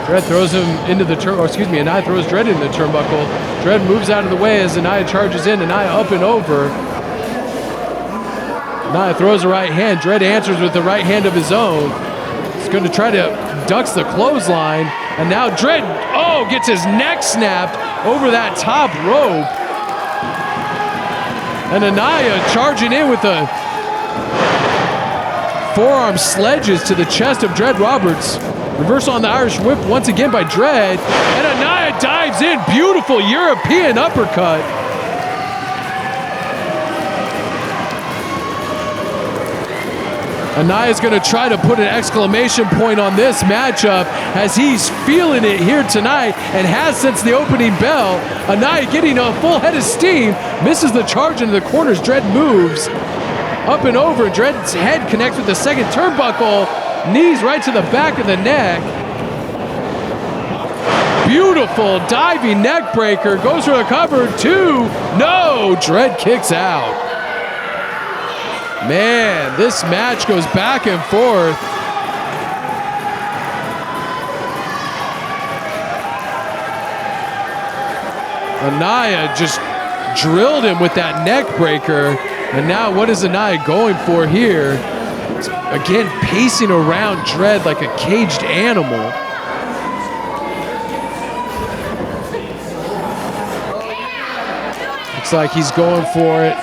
Dred throws him into the Anaya throws Dred into the turnbuckle. Dred moves out of the way as Anaya charges in. Anaya up and over. Anaya throws a right hand. Dred answers with the right hand of his own. He's going to try to ducks the clothesline. And now Dred, gets his neck snapped over that top rope. And Anaya charging in with the forearm sledges to the chest of Dred Roberts. Reversal on the Irish Whip once again by Dred. And Anaya dives in. Beautiful European uppercut. Anaya's going to try to put an exclamation point on this matchup as he's feeling it here tonight and has since the opening bell. Anaya getting a full head of steam. Misses the charge into the corners. Dred moves up and over. Dred's head connects with the second turnbuckle. Knees right to the back of the neck. Beautiful diving neck breaker. Goes for the cover. 2. No. Dred kicks out. Man, this match goes back and forth. Anaya just drilled him with that neck breaker. And now what is Anaya going for here? Again, pacing around Dred like a caged animal. Looks like he's going for it.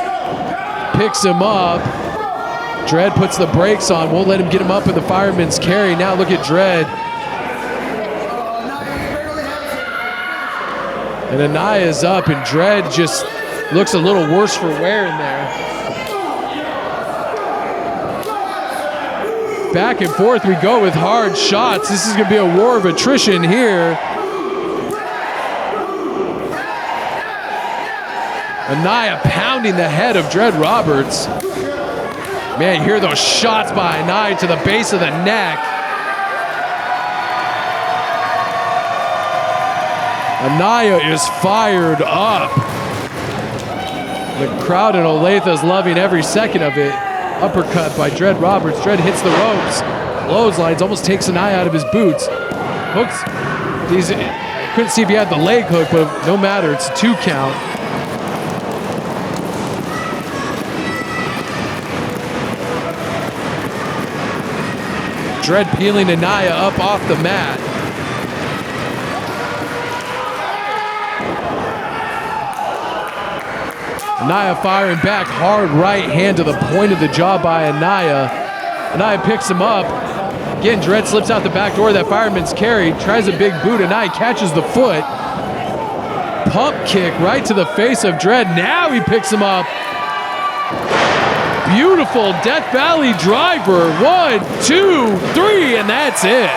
Picks him up. Dred puts the brakes on, won't let him get him up with the fireman's carry. Now look at Dred. And Anaya is up, and Dred just looks a little worse for wear in there. Back and forth we go with hard shots. This is going to be a war of attrition here. Anaya pounding the head of Dred Roberts. Man, you hear those shots by Anaya to the base of the neck. Anaya is fired up. The crowd in Olathe is loving every second of it. Uppercut by Dred Roberts. Dred hits the ropes. Clotheslines, almost takes Anaya out of his boots. Hooks. Couldn't see if he had the leg hook, but no matter. It's a 2 count. Dred peeling Anaya up off the mat. Anaya firing back hard right hand to the point of the jaw by Anaya. Anaya picks him up. Again, Dred slips out the back door of that fireman's carry, tries a big boot. Anaya catches the foot. Pump kick right to the face of Dred. Now he picks him up. Beautiful Death Valley driver. 1, 2, 3, and that's it.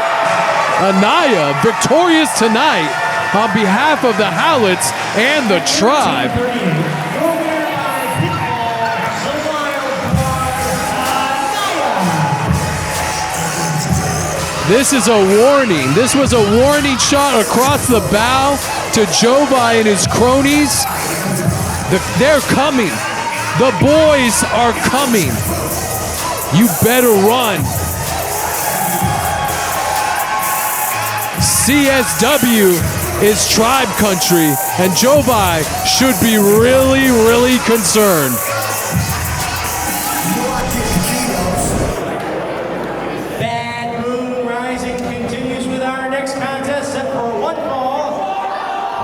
Anaya victorious tonight on behalf of the Howletts and the tribe. This is a warning. This was a warning shot across the bow to Jovi and his cronies. They're coming. The boys are coming. You better run. CSW is tribe country, and Jovi should be really, really concerned.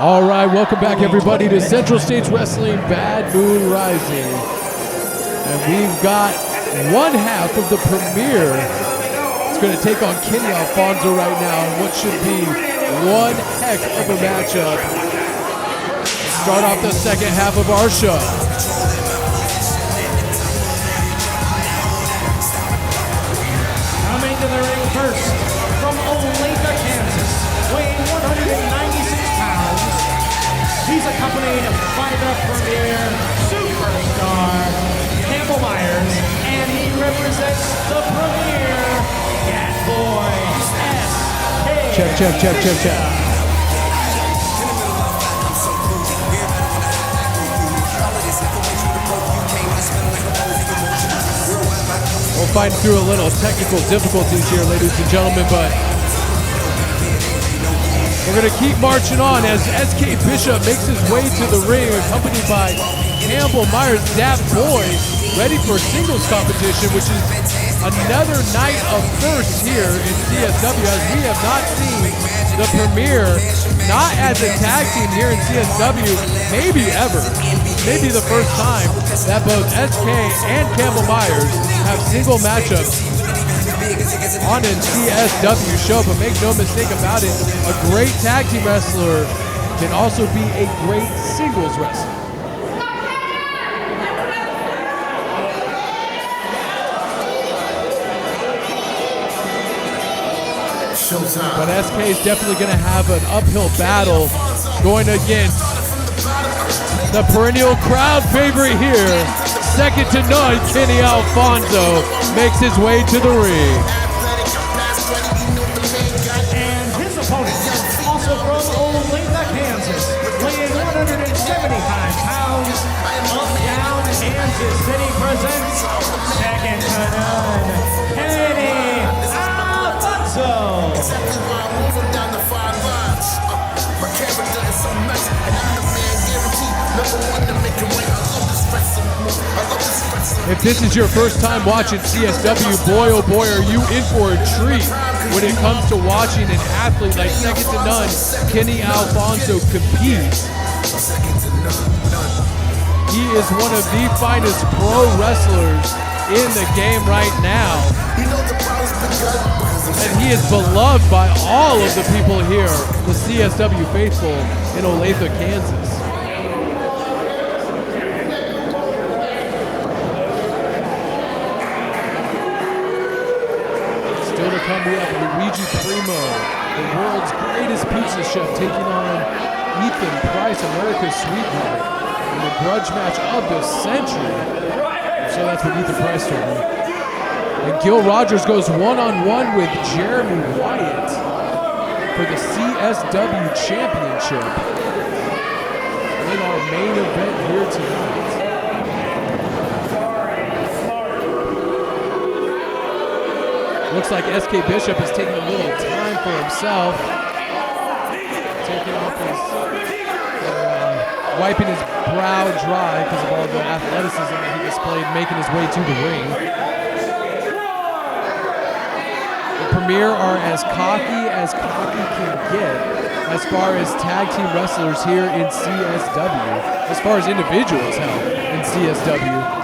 All right, welcome back everybody to Central States Wrestling Bad Moon Rising. And we've got one half of the premiere. It's going to take on Kenny Alfonso right now in what should be one heck of a matchup. Start off the second half of our show. Coming to the ring first from Olathe, Kansas, weighing 196 pounds. He's accompanied by the premier superstar, Campbell Meyers, and he represents the premier Cat Boy SK. Check. We'll fight through a little technical difficulties here, ladies and gentlemen, but we're going to keep marching on as SK Bishop makes his way to the ring, accompanied by Campbell Meyers, Dap Boy, ready for singles competition, which is another night of firsts here in CSW, as we have not seen the premiere, not as a tag team here in CSW, maybe ever. Maybe the first time that both SK and Campbell Meyers have single matchups on a CSW show, but make no mistake about it, a great tag team wrestler can also be a great singles wrestler. But SK is definitely going to have an uphill battle going against the perennial crowd favorite here. Second to none, Kenny Alfonso makes his way to the ring. And his opponent, also from Olathe, Kansas, weighing 175 pounds, Uptown, Kansas City presents second to none, Kenny Alfonso. If this is your first time watching CSW, boy oh boy are you in for a treat when it comes to watching an athlete like second to none Kenny Alfonso compete. He is one of the finest pro wrestlers in the game right now. And he is beloved by all of the people here, the CSW faithful in Olathe, Kansas. Still to come, we have Luigi Primo, the world's greatest pizza chef, taking on Ethan Price, America's sweetheart, in the grudge match of the century. So that's what Ethan Price told me. And Gil Rogers goes one-on-one with Jeremy Wyatt for the CSW Championship in our main event here tonight. Looks like SK Bishop is taking a little time for himself. Taking off his, wiping his brow dry because of all the athleticism that he displayed, making his way to the ring. The Premier are as cocky can get as far as tag team wrestlers here in CSW, as far as individuals, hell, in CSW.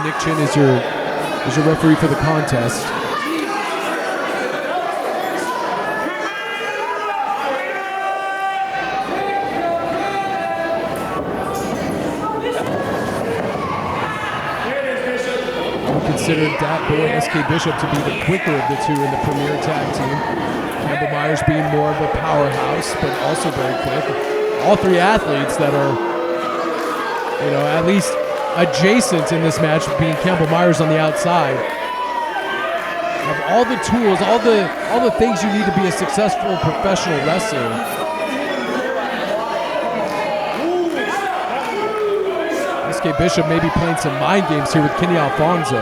Nick Chin is your referee for the contest. We consider that boy SK Bishop to be the quicker of the two in the Premier tag team. Campbell Meyers being more of a powerhouse, but also very quick. All three athletes that are, at least adjacent in this match, being Campbell Meyers on the outside, have all the tools, all the things you need to be a successful professional wrestler. SK Bishop may be playing some mind games here with Kenny Alfonso.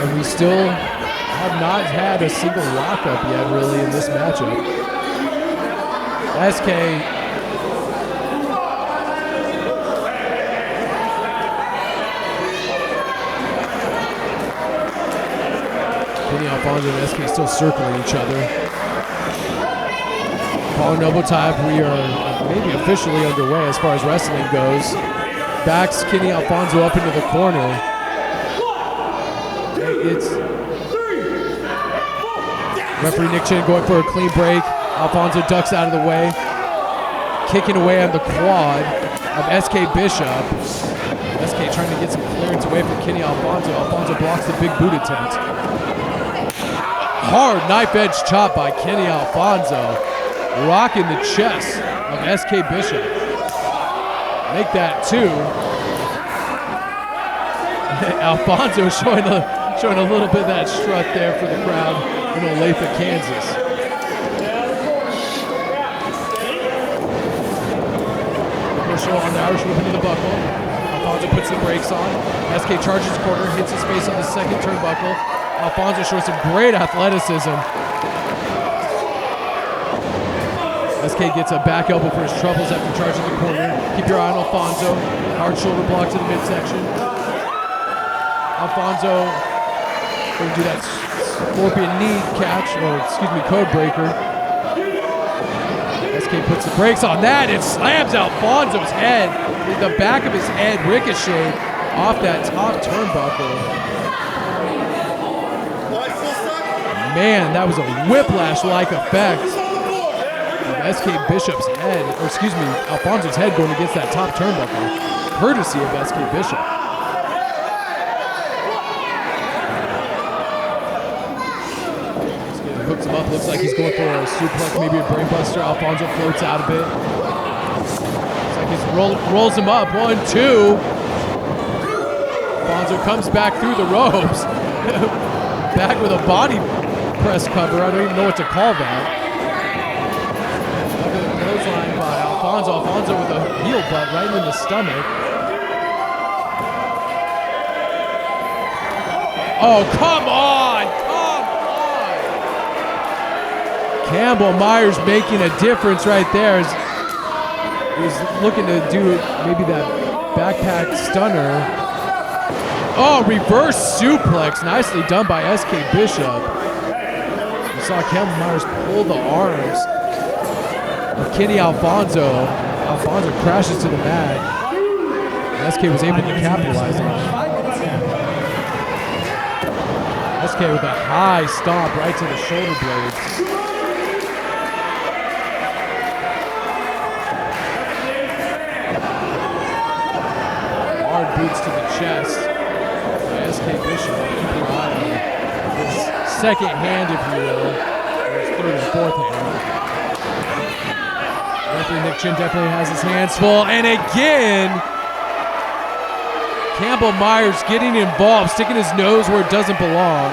And we still have not had a single lockup yet, really, in this matchup. SK Kenny Alfonso and SK still circling each other. Collar and elbow tie, we are maybe officially underway as far as wrestling goes. Backs Kenny Alfonso up into the corner. It's referee Nick Chin going for a clean break. Alfonso ducks out of the way, kicking away on the quad of SK Bishop. SK trying to get some clearance away from Kenny Alfonso. Alfonso blocks the big boot attempt. Hard knife edge chop by Kenny Alfonso, rocking the chest of SK Bishop. Make that two. Alfonso showing a little bit of that strut there for the crowd in Olathe, Kansas. Push on the Irish whip into the buckle. Alfonso puts the brakes on. SK charges corner, hits his face on the second turnbuckle. Alfonso shows some great athleticism. SK gets a back elbow for his troubles after charging the corner. Keep your eye on Alfonso. Hard shoulder block to the midsection. Alfonso going to do that scorpion knee catch, code breaker. SK puts the brakes on that and slams Alfonso's head. The back of his head ricocheted off that top turnbuckle. Man, that was a whiplash-like effect of SK Bishop's head, Alfonso's head going against that top turnbuckle, courtesy of SK Bishop. Hooks him up, looks like he's going for a suplex, maybe a brainbuster. Alfonso floats out a bit. Looks like he rolls him up. 1, 2. Alfonso comes back through the ropes. Back with a body press cover. I don't even know what to call that. Look at the clothesline by Alfonso. Alfonso with a heel butt right in the stomach. Oh, come on! Campbell Meyers making a difference right there. He was looking to do maybe that backpack stunner. Oh, reverse suplex. Nicely done by SK Bishop. You saw Campbell Meyers pull the arms of Kenny Alfonso. Alfonso crashes to the mat. And SK was able to capitalize on it. SK with a high stomp right to the shoulder blades. Hard boots to the chest by SK Bishop. Keep your eye on his second hand, if you will, or his third and fourth hand. Referee Nick Chin definitely has his hands full, and again, Campbell Meyers getting involved, sticking his nose where it doesn't belong.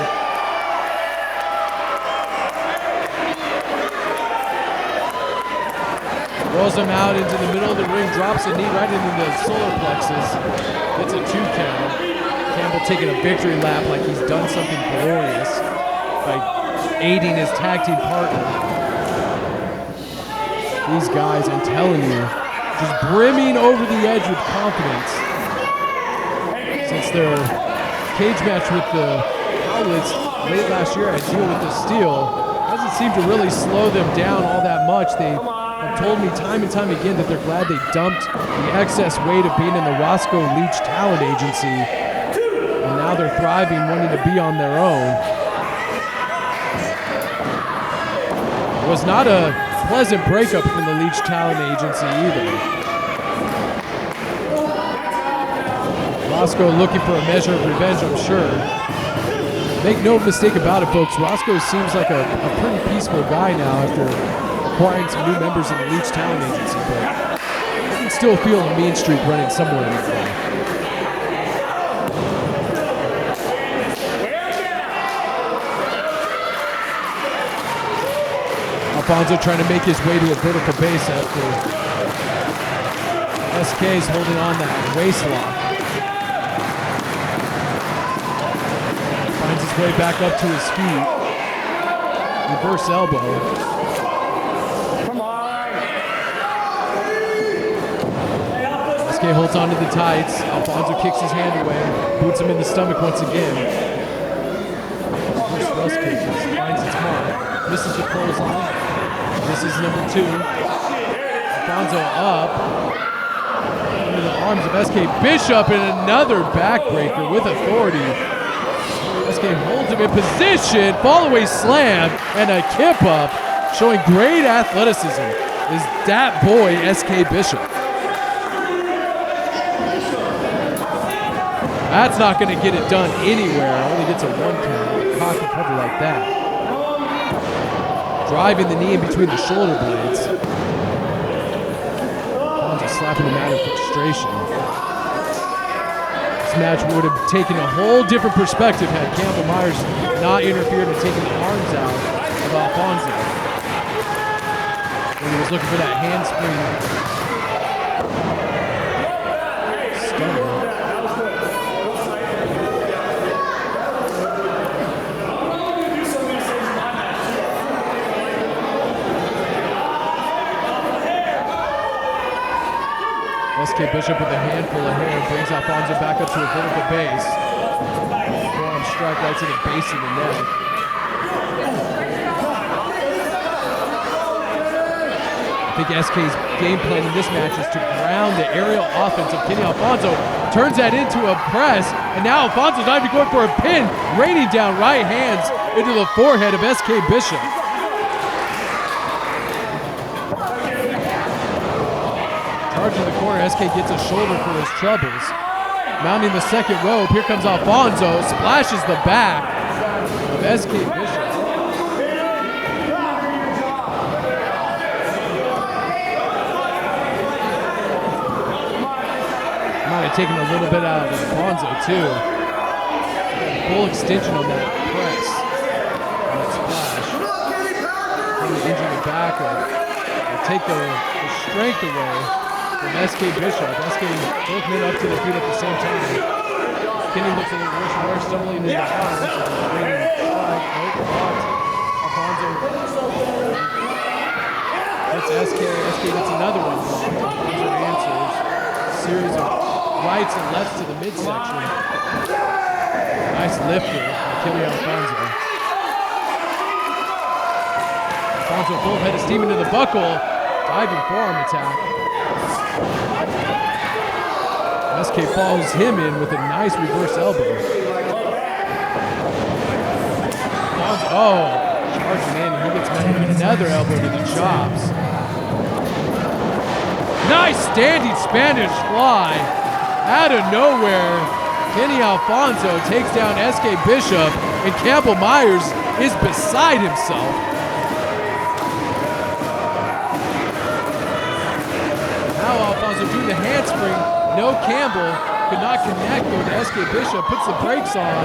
Rolls him out into the middle of the ring, drops a knee right into the solar plexus. Gets a 2 count. Campbell taking a victory lap like he's done something glorious by aiding his tag team partner. These guys, I'm telling you, just brimming over the edge with confidence. Since their cage match with the Howletts late last year at Deal with the Steel, doesn't seem to really slow them down all that much. They have told me time and time again that they're glad they dumped the excess weight of being in the Roscoe Leech talent agency, and now they're thriving, wanting to be on their own. It was not a pleasant breakup from the Leech talent agency either. Roscoe looking for a measure of revenge, I'm sure. Make no mistake about it, folks. Roscoe seems like a pretty peaceful guy now after acquiring some new members in the Leech talent agency, but you can still feel the mean streak running somewhere in there. Alfonso trying to make his way to a vertical base after SK's holding on that waist lock. Finds his way back up to his feet. Reverse elbow. SK holds on to the tights. Alfonso kicks his hand away. Boots him in the stomach once again. Reverse thrust kick finds its mark. Misses the clothesline. This is number 2. Alfonso up. Under the arms of SK Bishop and another backbreaker with authority. SK holds him in position, fall-away slam, and a kip-up, showing great athleticism, is that boy SK Bishop. That's not going to get it done anywhere. Only gets a 1 count. Cock and cover like that. Driving the knee in between the shoulder blades. Just slapping him out of frustration. This match would have taken a whole different perspective had Campbell Meyers not interfered and taken the arms out of Alfonso when he was looking for that handspring stunner. SK Bishop with a handful of hair brings Alfonso back up to a vertical base. Forearm strike right to the base of the neck. I think SK's game plan in this match is to ground the aerial offense of Kenny Alfonso. Turns that into a press, and now Alfonso's not even going for a pin, raining down right hands into the forehead of SK Bishop. Charging the corner, SK gets a shoulder for his troubles. Mounting the second rope, here comes Alfonso, splashes the back of SK Bishop. Might have taken a little bit out of Alfonso too. Full extension on that press. And that splash. Kind of injuring the back will take the strength away from SK Bishop. SK both men up to their feet at the same time. Kenny looks a little worse and worse, stumbling into the arms. Raining strike. Nope, blocked. Alfonso gets to SK. SK gets another one. Alfonso answers. Series of rights and lefts to the midsection. Nice lifter by Alfonso. Alfonso full head of steam into the buckle. Diving forearm attack. SK follows him in with a nice reverse elbow. Oh, charging in, and he gets met with another elbow to the chops. Nice standing Spanish fly. Out of nowhere, Kenny Alfonso takes down SK Bishop, and Campbell Meyers is beside himself. Now Alfonso doing the handspring. No, Campbell could not connect though to SK Bishop, puts the brakes on.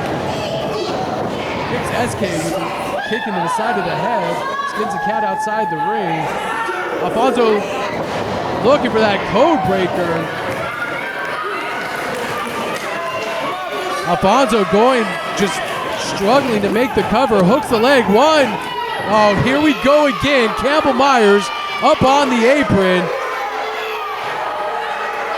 Kicks SK with a kick into the side of the head, skins the cat outside the ring. Alfonso looking for that code breaker. Alfonso going, just struggling to make the cover, hooks the leg, one. Oh, here we go again. Campbell Meyers up on the apron.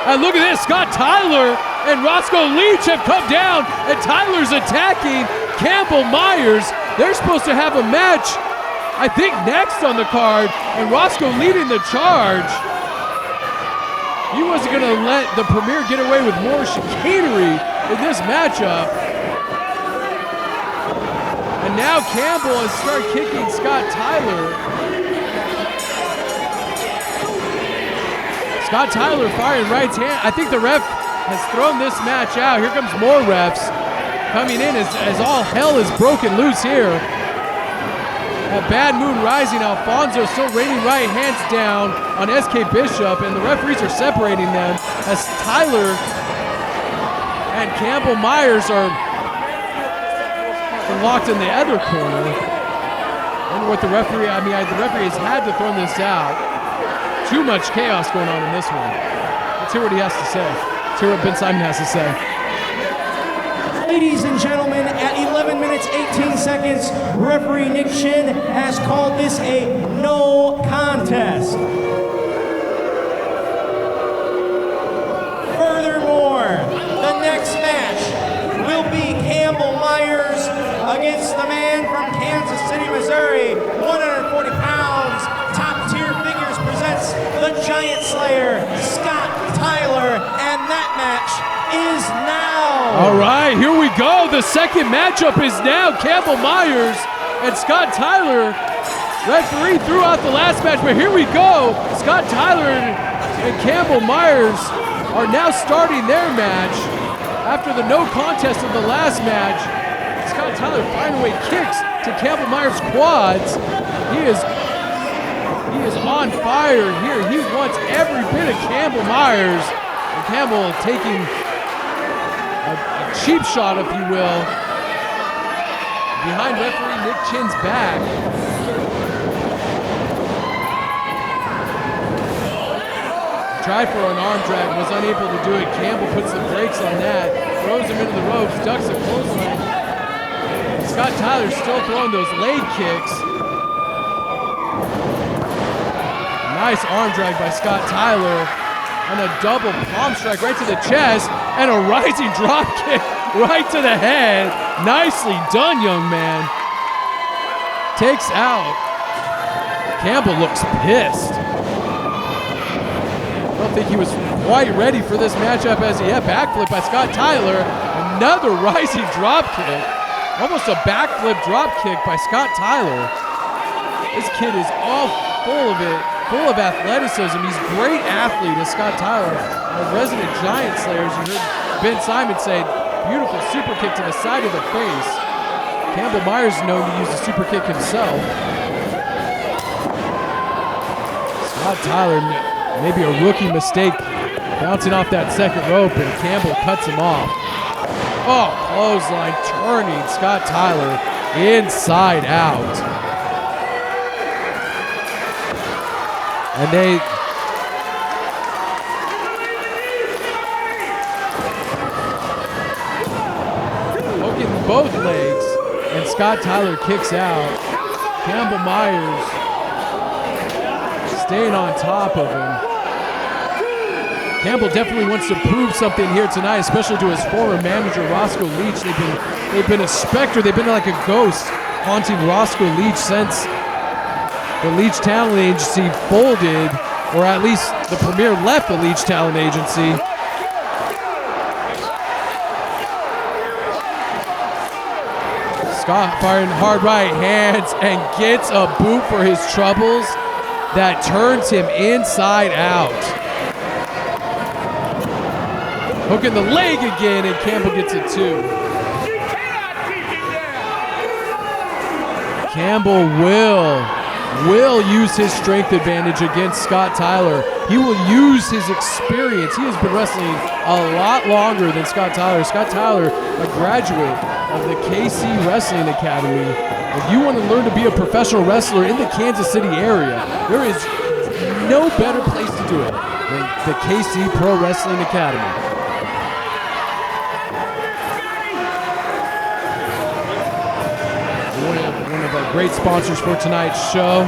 And look at this, Scott Tyler and Roscoe Leech have come down, and Tyler's attacking Campbell Meyers. They're supposed to have a match, I think, next on the card, and Roscoe leading the charge. He wasn't going to let the Premier get away with more chicanery in this matchup. And now Campbell has started kicking Scott Tyler. Scott Tyler firing right hand. I think the ref has thrown this match out. Here comes more refs coming in as all hell is broken loose here. At Bad Moon Rising, Alfonso still raining right hands down on SK Bishop, and the referees are separating them as Tyler and Campbell Meyers are locked in the other corner. I wonder what the referee has had to throw this out. Too much chaos going on in this one. Let's hear what he has to say. Let's hear what Ben Simon has to say. Ladies and gentlemen, at 11 minutes 18 seconds, referee Nick Chin has called this a no contest. Furthermore, the next match will be Campbell Meyers against the man from Kansas City, Missouri, 140 pounds, top tier figures, presents the Giant Slayer, Scott Tyler, and that match is now. All right, here we go. The second matchup is now Campbell Meyers and Scott Tyler. Referee threw out the last match, but here we go. Scott Tyler and Campbell Meyers are now starting their match after the no contest of the last match. Scott Tyler finally kicks to Campbell Meyers' quads. He is on fire here. He wants every bit of Campbell Meyers. And Campbell taking a cheap shot, if you will, behind referee Nick Chin's back. Tried for an arm drag, was unable to do it. Campbell puts the brakes on that, throws him into the ropes, ducks a clothesline. Scott Tyler still throwing those leg kicks. Nice arm drag by Scott Tyler, and a double palm strike right to the chest, and a rising drop kick right to the head. Nicely done, young man. Takes out. Campbell looks pissed. I don't think he was quite ready for this matchup as he had backflip by Scott Tyler. Another rising drop kick. Almost a backflip drop kick by Scott Tyler. This kid is all full of it, full of athleticism. He's a great athlete, as Scott Tyler, a resident Giant Slayer. As you heard Ben Simon say, beautiful super kick to the side of the face. Campbell Meyers is known to use the super kick himself. Scott Tyler, maybe a rookie mistake, bouncing off that second rope, and Campbell cuts him off. Oh, clothesline turning Scott Tyler inside out. And they hooking both legs, and Scott Tyler kicks out. Campbell Meyers staying on top of him. Campbell definitely wants to prove something here tonight, especially to his former manager, Roscoe Leech. They've been a specter. They've been like a ghost haunting Roscoe Leech since the Leech Talent Agency folded, or at least the Premier left the Leech Talent Agency. Scott firing hard right hands and gets a boot for his troubles that turns him inside out. Hooking the leg again, and Campbell gets it too. Campbell will use his strength advantage against Scott Tyler. He will use his experience. He has been wrestling a lot longer than Scott Tyler. Scott Tyler, a graduate of the KC Wrestling Academy. If you want to learn to be a professional wrestler in the Kansas City area, there is no better place to do it than the KC Pro Wrestling Academy. One of our great sponsors for tonight's show,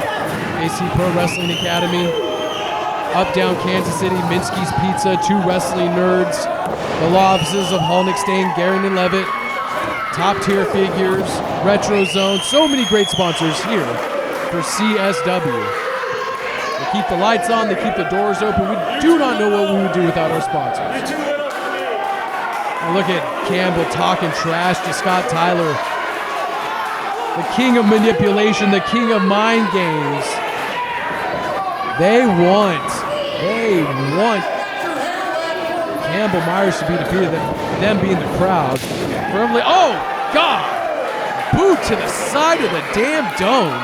KC Pro Wrestling Academy. Up, down Kansas City, Minsky's Pizza, Two Wrestling Nerds, the law offices of Hulnick, Stain, Garin, and Levitt, Top Tier Figures, Retro Zone, so many great sponsors here for CSW. They keep the lights on, they keep the doors open. We do not know what we would do without our sponsors. Now look at Campbell talking trash to Scott Tyler. The king of manipulation, the king of mind games. They want Campbell Meyers to be defeated, them being the crowd. Firmly, oh God! Boot to the side of the damn dome.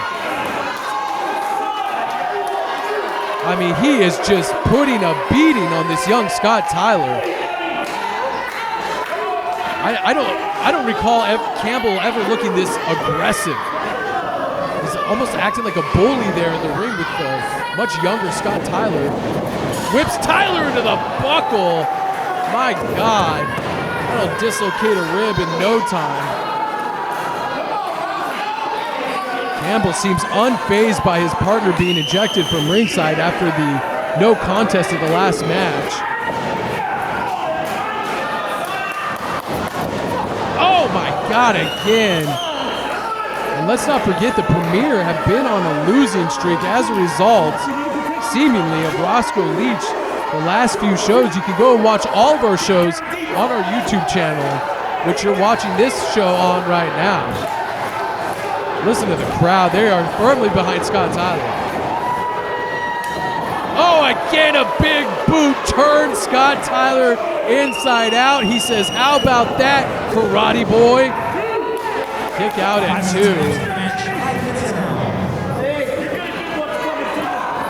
I mean, he is just putting a beating on this young Scott Tyler. I don't recall Campbell ever looking this aggressive. He's almost acting like a bully there in the ring with the much younger Scott Tyler. Whips Tyler into the buckle. My God, that'll dislocate a rib in no time. Campbell seems unfazed by his partner being ejected from ringside after the no contest of the last match. Oh my God, again. And let's not forget the Premier have been on a losing streak as a result, seemingly, of Roscoe Leech. The last few shows, you can go and watch all of our shows on our YouTube channel, which you're watching this show on right now. Listen to the crowd. They are firmly behind Scott Tyler. Oh, again, a big boot turns Scott Tyler inside out. He says, how about that, karate boy? Kick out at 2.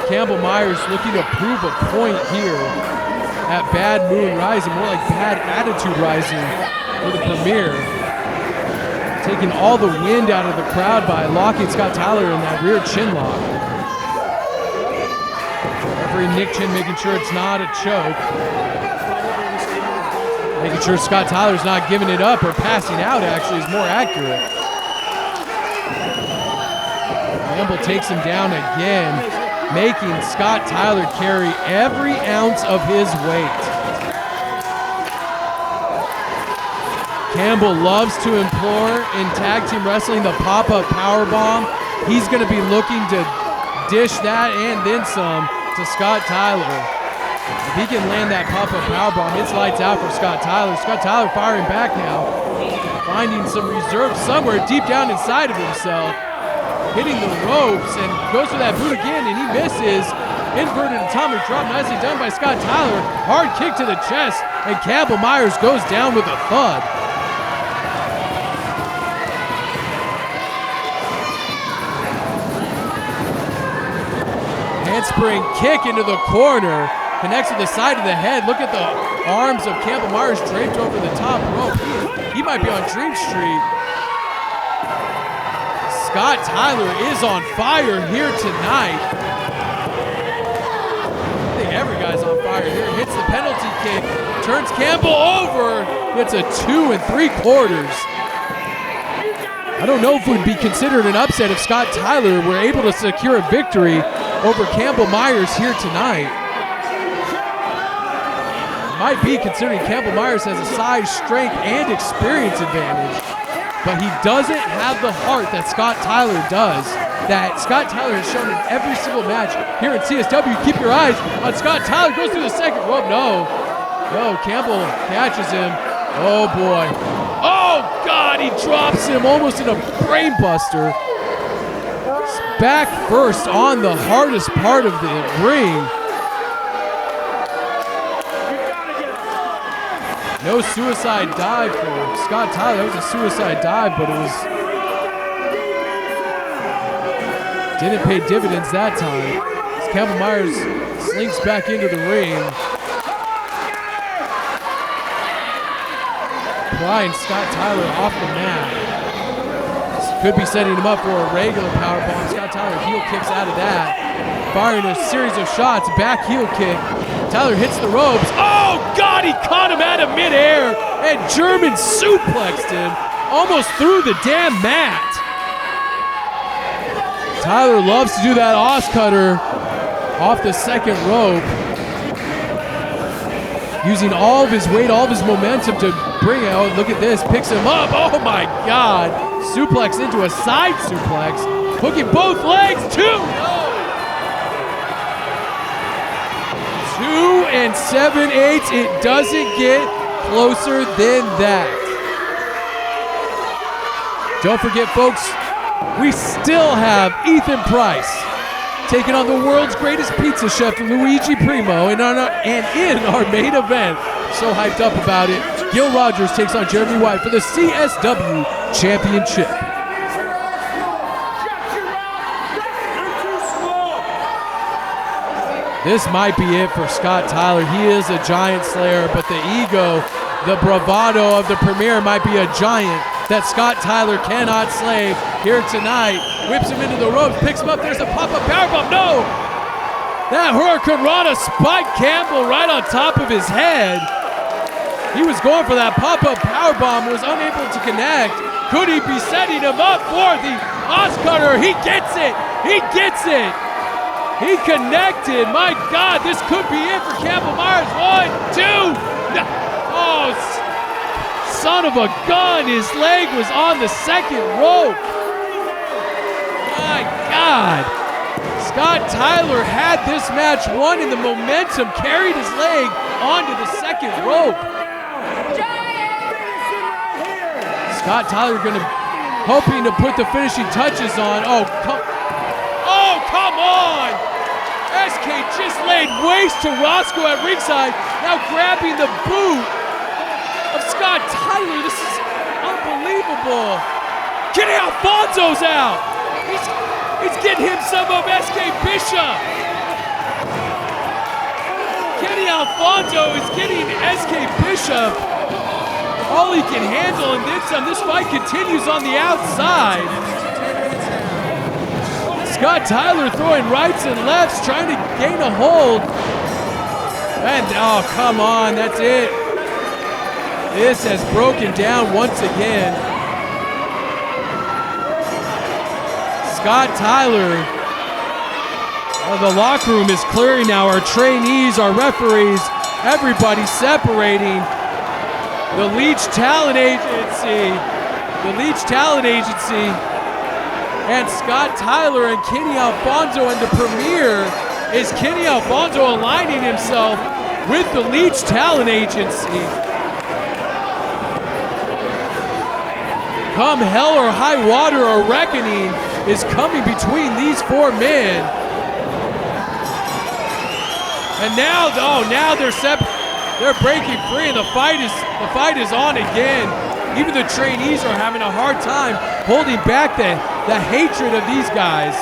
Campbell Meyers looking to prove a point here at Bad Moon Rising, more like Bad Attitude Rising for the Premier. Taking all the wind out of the crowd by locking Scott Tyler in that rear chin lock. Referee Nick Chin making sure it's not a choke. Making sure Scott Tyler's not giving it up or passing out, actually, is more accurate. Campbell takes him down again, making Scott Tyler carry every ounce of his weight. Campbell loves to implore in tag team wrestling the pop-up powerbomb. He's going to be looking to dish that and then some to Scott Tyler. If he can land that pop-up powerbomb, it's lights out for Scott Tyler. Scott Tyler firing back now, finding some reserve somewhere deep down inside of himself. Hitting the ropes and goes for that boot again, and he misses. Inverted atomic drop, nicely done by Scott Tyler. Hard kick to the chest, and Campbell Meyers goes down with a thud. Handspring kick into the corner, connects to the side of the head. Look at the arms of Campbell Meyers draped over the top rope. He might be on Dream Street. Scott Tyler is on fire here tonight. I think every guy's on fire here. Hits the penalty kick, turns Campbell over, gets a 2 3/4. I don't know if it would be considered an upset if Scott Tyler were able to secure a victory over Campbell Meyers here tonight. Might be, considering Campbell Meyers has a size, strength, and experience advantage, but he doesn't have the heart that Scott Tyler does, that Scott Tyler has shown in every single match here in CSW. Keep your eyes on Scott Tyler. Goes through the second rope. No, Campbell catches him. Oh boy. Oh God, he drops him almost in a brain buster. Back first on the hardest part of the ring. No suicide dive for Scott Tyler. That was a suicide dive, but it didn't pay dividends that time. As Campbell Meyers slinks back into the ring. Prying Scott Tyler off the mat. This could be setting him up for a regular powerbomb. Scott Tyler heel kicks out of that. Firing a series of shots. Back heel kick. Tyler hits the ropes. Oh, God, he caught him out of midair and German suplexed him almost through the damn mat. Tyler loves to do that Oz cutter off the second rope. Using all of his weight, all of his momentum to bring it. Oh, look at this. Picks him up. Oh, my God. Suplex into a side suplex. Hooking both legs. 2 and 7/8. It doesn't get closer than that. Don't forget, folks, we still have Ethan Price taking on the world's greatest pizza chef, Luigi Primo, and in our main event. So hyped up about it. Gil Rogers takes on Jeremy Wyatt for the CSW Championship. This might be it for Scott Tyler. He is a giant slayer, but the ego, the bravado of the Premier might be a giant that Scott Tyler cannot slay here tonight. Whips him into the ropes, picks him up. There's a pop-up powerbomb. No! That Hurricane Rana spiked Campbell right on top of his head. He was going for that pop-up powerbomb, was unable to connect. Could he be setting him up for the Oscar? He gets it! He gets it! He connected. My God, this could be it for Campbell Meyers. 1, 2. No. Oh, son of a gun. His leg was on the second rope. My God. Scott Tyler had this match won, and the momentum carried his leg onto the second rope. Scott Tyler hoping to put the finishing touches on. Oh, come on! SK just laid waste to Roscoe at ringside, now grabbing the boot of Scott Tyler. This is unbelievable. Kenny Alfonso's out. He's getting him some of SK Bishop. Kenny Alfonso is getting SK Bishop all he can handle, and then some. This fight continues on the outside. Scott Tyler throwing rights and lefts, trying to gain a hold. And, oh, come on, that's it. This has broken down once again. Scott Tyler. The locker room is clearing now. Our trainees, our referees, everybody separating. The Leech Talent Agency. And Scott Tyler and Kenny Alfonso, and the Premier is Kenny Alfonso aligning himself with the Leech Talent Agency. Come hell or high water, a reckoning is coming between these four men. And now, now they're breaking free, and the fight is on again. Even the trainees are having a hard time holding back the hatred of these guys.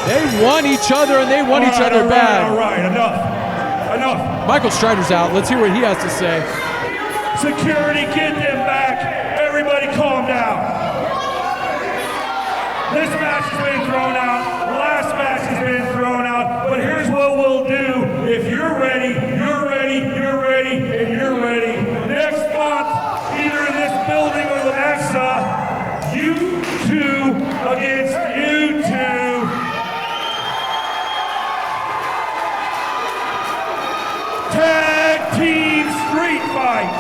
They want each other, and they want each other bad. All right, enough. Michael Strider's out. Let's hear what he has to say. Security, get them back. Everybody calm down. This match has been thrown out. The last match has been thrown out. But here's what we'll do. If you're ready, you're ready, you're ready, and you're ready. Next month, either in this building or the next, you two against you two. fight.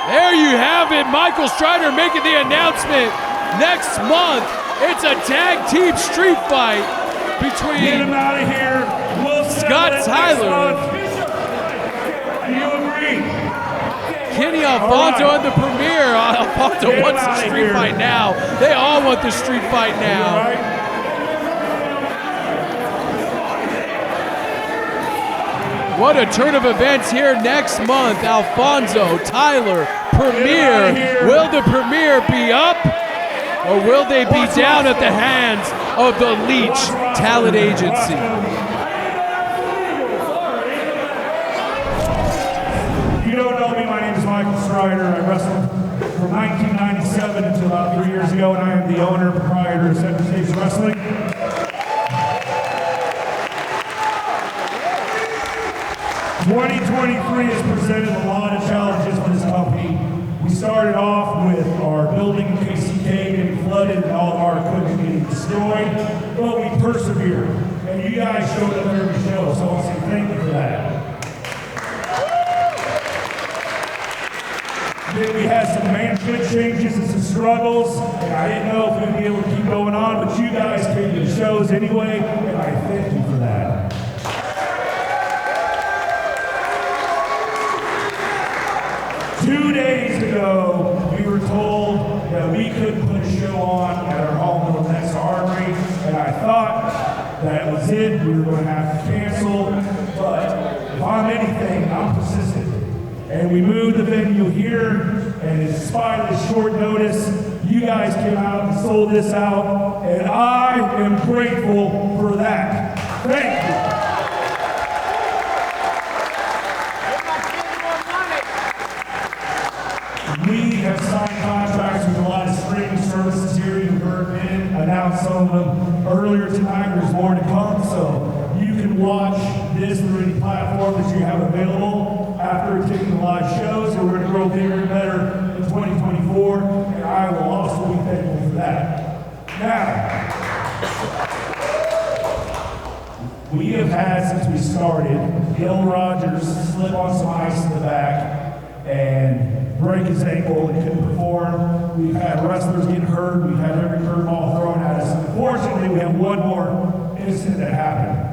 There you have it. Michael Strider making the announcement. Next month, it's a tag team street fight between Get him out of here. We'll Scott Tyler, do you agree? Kenny Alfonso, All right. and the Premier. Alfonso Get him wants the outta street here. fight now. They all want the street fight All now. right. What a turn of events here next month. Alfonso, Tyler, Premier. here. Will the Premier be up, or will they be down at the hands of the Leech Talent Agency? If you don't know me, my name is Michael Strider. I wrestled from 1997 until about 3 years ago, and I am the owner and proprietor of Center States Wrestling. 2023 has presented a lot of challenges for this company. We started off with our building in KCK getting flooded and all of our equipment getting destroyed, but we persevered. And you guys showed up every show, so I want to say thank you for that. Then we had some management changes and some struggles, and I didn't know if we'd be able to keep going on, but you guys came to the shows anyway, and I thank you for that. Two days ago, we were told that we couldn't put a show on at our home in Next Armory, and I thought that was it. We were going to have to cancel, but if I'm anything, I'm persistent. And we moved the venue here, and in spite of the short notice, you guys came out and sold this out, and I am grateful for that. Thank you. We have signed contracts with a lot of streaming services here. You heard Ben announce some of them earlier tonight. There's more to come, so you can watch this through any platform that you have available after taking the live shows, and we're going to grow bigger and better in 2024, and I will also be thankful for that. Now, we have had, since we started, Gil Rogers slip on some ice in the back and break his ankle and couldn't perform. We've had wrestlers get hurt. We've had every curveball thrown at us. Unfortunately, we have one more incident that happened.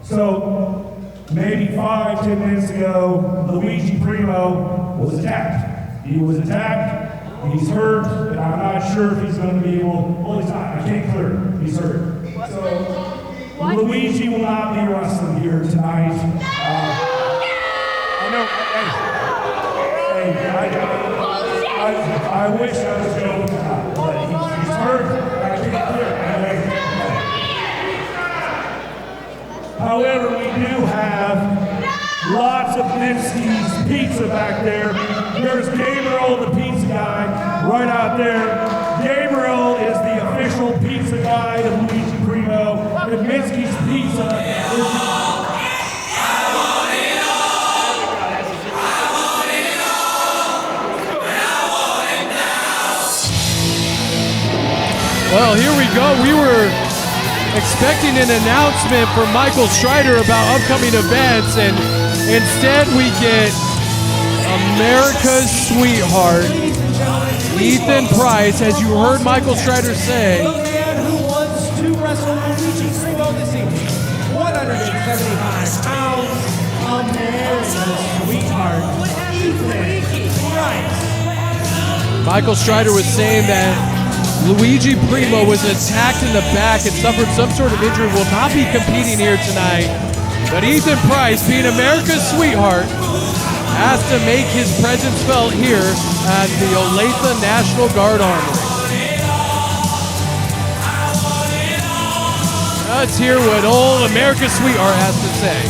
So, maybe 5-10 minutes ago, Luigi Primo was attacked. He was attacked, he's hurt, and I'm not sure if he's going to be able, well, he's not, I can't clear him, he's hurt. So, Luigi will not be wrestling here tonight. I know, I wish I was joking, but he's hurt, and I can't clear him. However, we do have lots of Minsky's pizza back there. There's Gabriel, the pizza guy, right out there. Gabriel is the official pizza guy of Luigi Primo. And Minsky's Pizza is... Well, here we go. We were expecting an announcement from Michael Strider about upcoming events, and instead we get America's sweetheart, Ethan Price, as you heard Michael Strider say. The man who wants to wrestle Luigi Primo this evening, 175 pounds, America's sweetheart, Ethan Price. Michael Strider was saying that Luigi Primo was attacked in the back and suffered some sort of injury, will not be competing here tonight. But Ethan Price, being America's sweetheart, has to make his presence felt here at the Olathe National Guard Armory. Let's hear what old America's sweetheart has to say.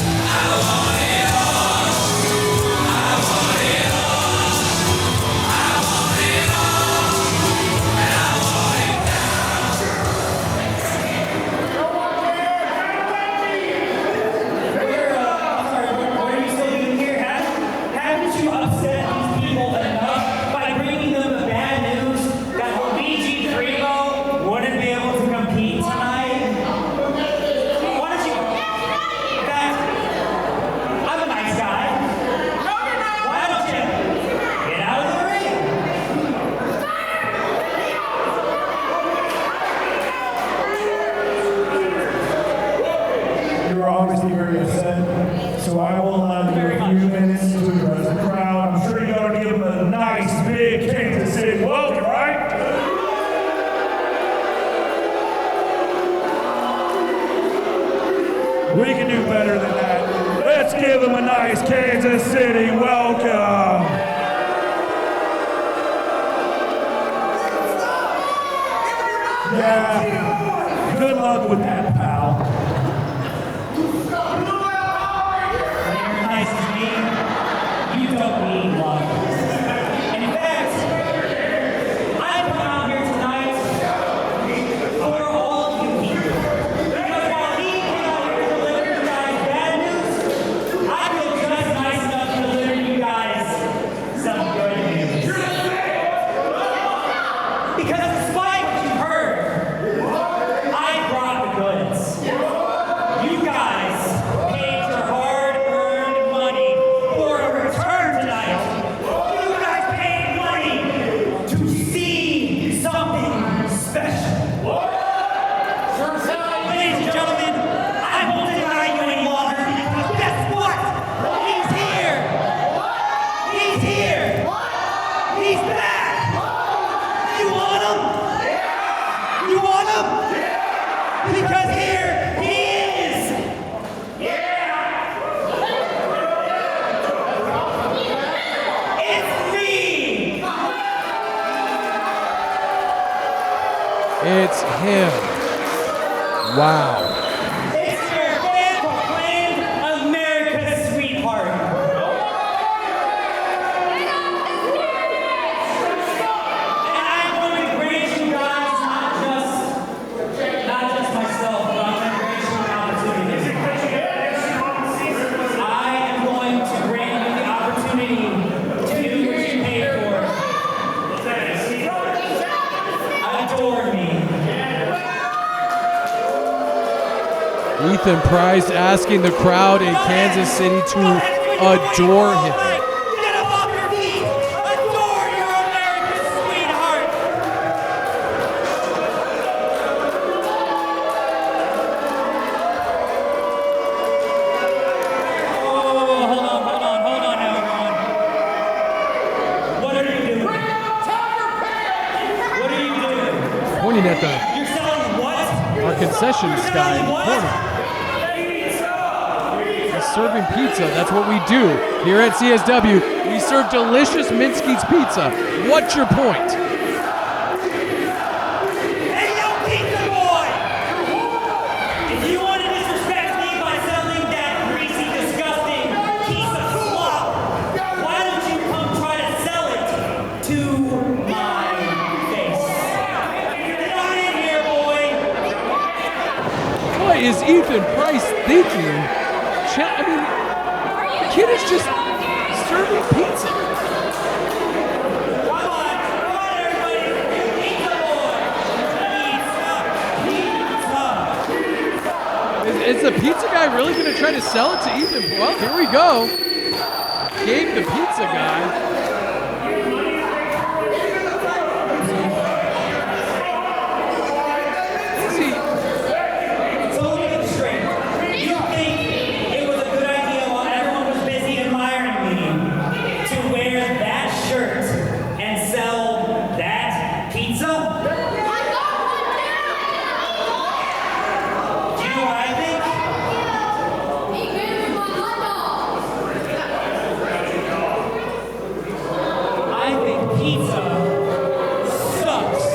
obviously very upset, so I will allow you a few minutes to address the crowd. I'm sure you're going to give them a nice, big Kansas City welcome, right? We can do better than that. Let's give them a nice Kansas City welcome. Yeah, good luck with that, pal. When you're nice to me, you don't need luck. And in fact, I've come out here tonight for all of you people. Because while he came out here to deliver you guys bad news, I feel just nice enough to deliver you guys some good news. Because despite what you heard, I brought the goods. You guys paid your hard-earned money for a return tonight. You guys paid money to see something special. Ladies and gentlemen, I won't deny you any longer because guess what? He's here. He's here. He's back. You want him? You want him? Because here he is! It's me! It's him. Wow. It's your fan-proclaimed America's sweetheart. And I'm going to grant you guys not just myself, but I'm going to grant you an opportunity. I am going to grant you the opportunity to do what you paid for. Adore me. Ethan Price asking the crowd in Kansas City to adore him. Get up off your feet! Adore your American sweetheart! Oh, hold on now, everyone. What are you doing? What are you doing? Pointing at You're selling what? our concessions guy in the corner. Serving pizza, that's what we do here at CSW. We serve delicious Minsky's pizza. What's your point? Hey, yo, pizza boy! If you want to disrespect me by selling that greasy, disgusting piece of slop, why don't you come try to sell it to my face? Get on in here, boy! What is Ethan Price thinking? I mean, the kid is just serving pizza. Come on, everybody! Pizza boy! Pizza! Is the pizza guy really going to try to sell it to Ethan? Well, here we go. Gabe the pizza guy. See, So let me get this straight. You think it was a good idea while everyone was busy admiring me to wear that shirt and sell that pizza? Do you know what I think? I think pizza sucks.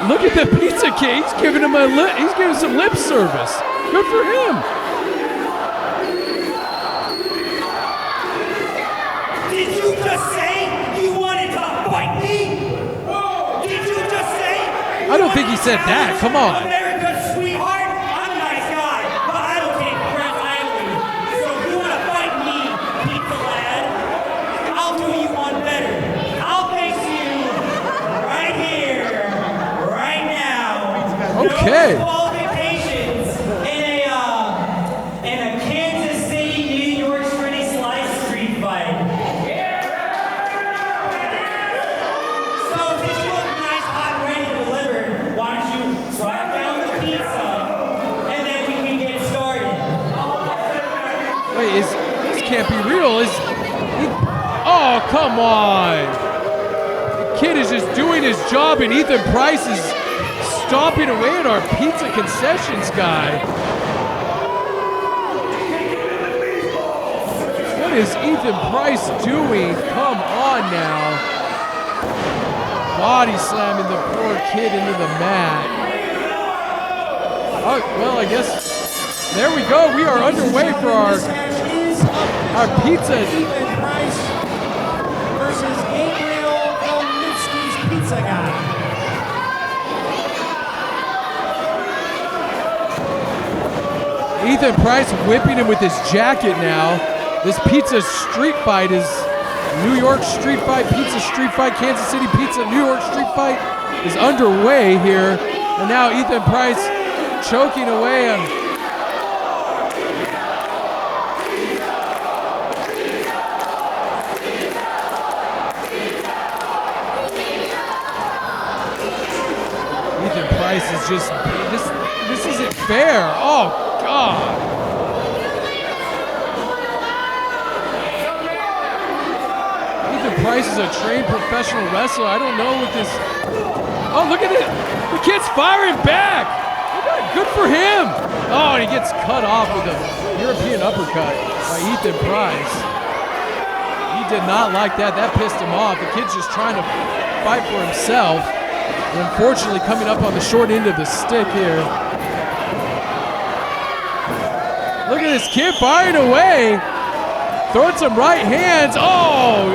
look at the pizza kid. He's giving him he's giving some lip service. Good for him. Did you just say you wanted to fight me? Did you just say? I don't think he said that. Come on. America's sweetheart? I'm a nice guy, but I don't take crap lightly. So if you want to fight me, pizza lad, I'll do you one better. I'll face you right here, right now. Okay. No qualifications in a Kansas City, New York City slice street fight. come on. The kid is just doing his job, and Ethan Price is stomping away at our pizza concessions guy. What is Ethan Price doing? Come on now. Body slamming the poor kid into the mat. Oh, well, I guess there we go. We are underway for our pizza. Ethan Price versus Gabriel Kalminski's Pizza Guy. Ethan Price whipping him with his jacket now. This pizza street fight is New York street fight, pizza street fight, Kansas City pizza, New York street fight is underway here. And now Ethan Price choking away on Ethan Price is just, this isn't fair. Oh God. Price is a trained professional wrestler. I don't know what this. Oh, look at it. The kid's firing back. Good for him. Oh, and he gets cut off with a European uppercut by Ethan Price. He did not like that. That pissed him off. The kid's just trying to fight for himself. And unfortunately, coming up on the short end of the stick here. Look at this kid firing away. Throwing some right hands. Oh!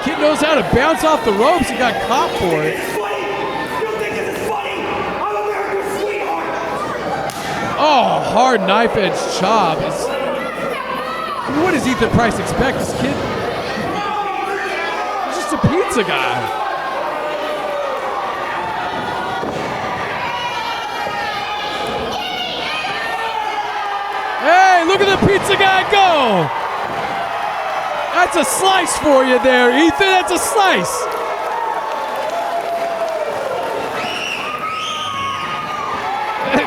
Kid knows how to bounce off the ropes. He got caught for it. Oh, hard knife edge chop. What does Ethan Price expect? This kid? He's just a pizza guy. Hey, look at the pizza guy go. That's a slice for you there, Ethan. That's a slice.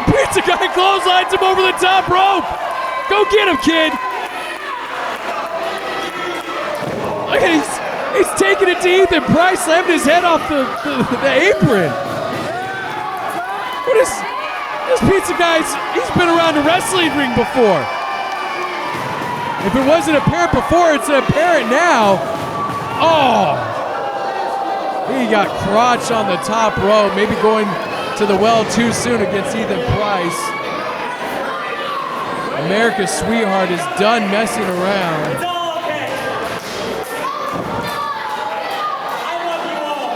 Pizza guy clotheslines him over the top rope. Go get him, kid. Look at he's taking it to Ethan Price, slamming his head off the apron. What is this pizza guy? He's been around the wrestling ring before. If it wasn't apparent before, it's apparent now. Oh! He got crotched on the top rope, maybe going to the well too soon against Ethan Price. America's sweetheart is done messing around. It's all okay. I love you all.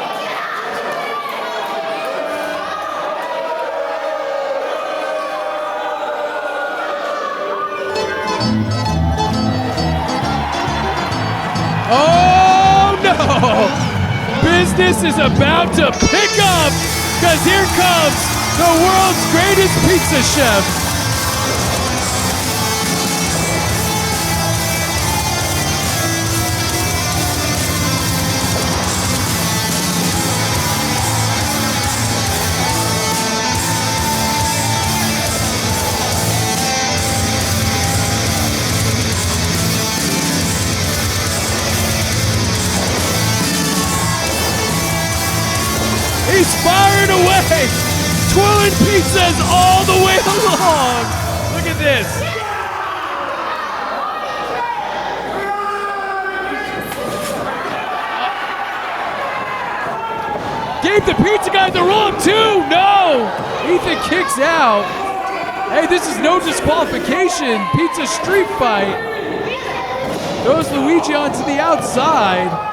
Oh no! Business is about to pick up because here comes the world's greatest pizza chef. He's firing away, twirling pizzas all the way along. Look at this. Gave the pizza guy the roll up too. No, Ethan kicks out. Hey, this is no disqualification. Pizza street fight. Throws Luigi onto the outside.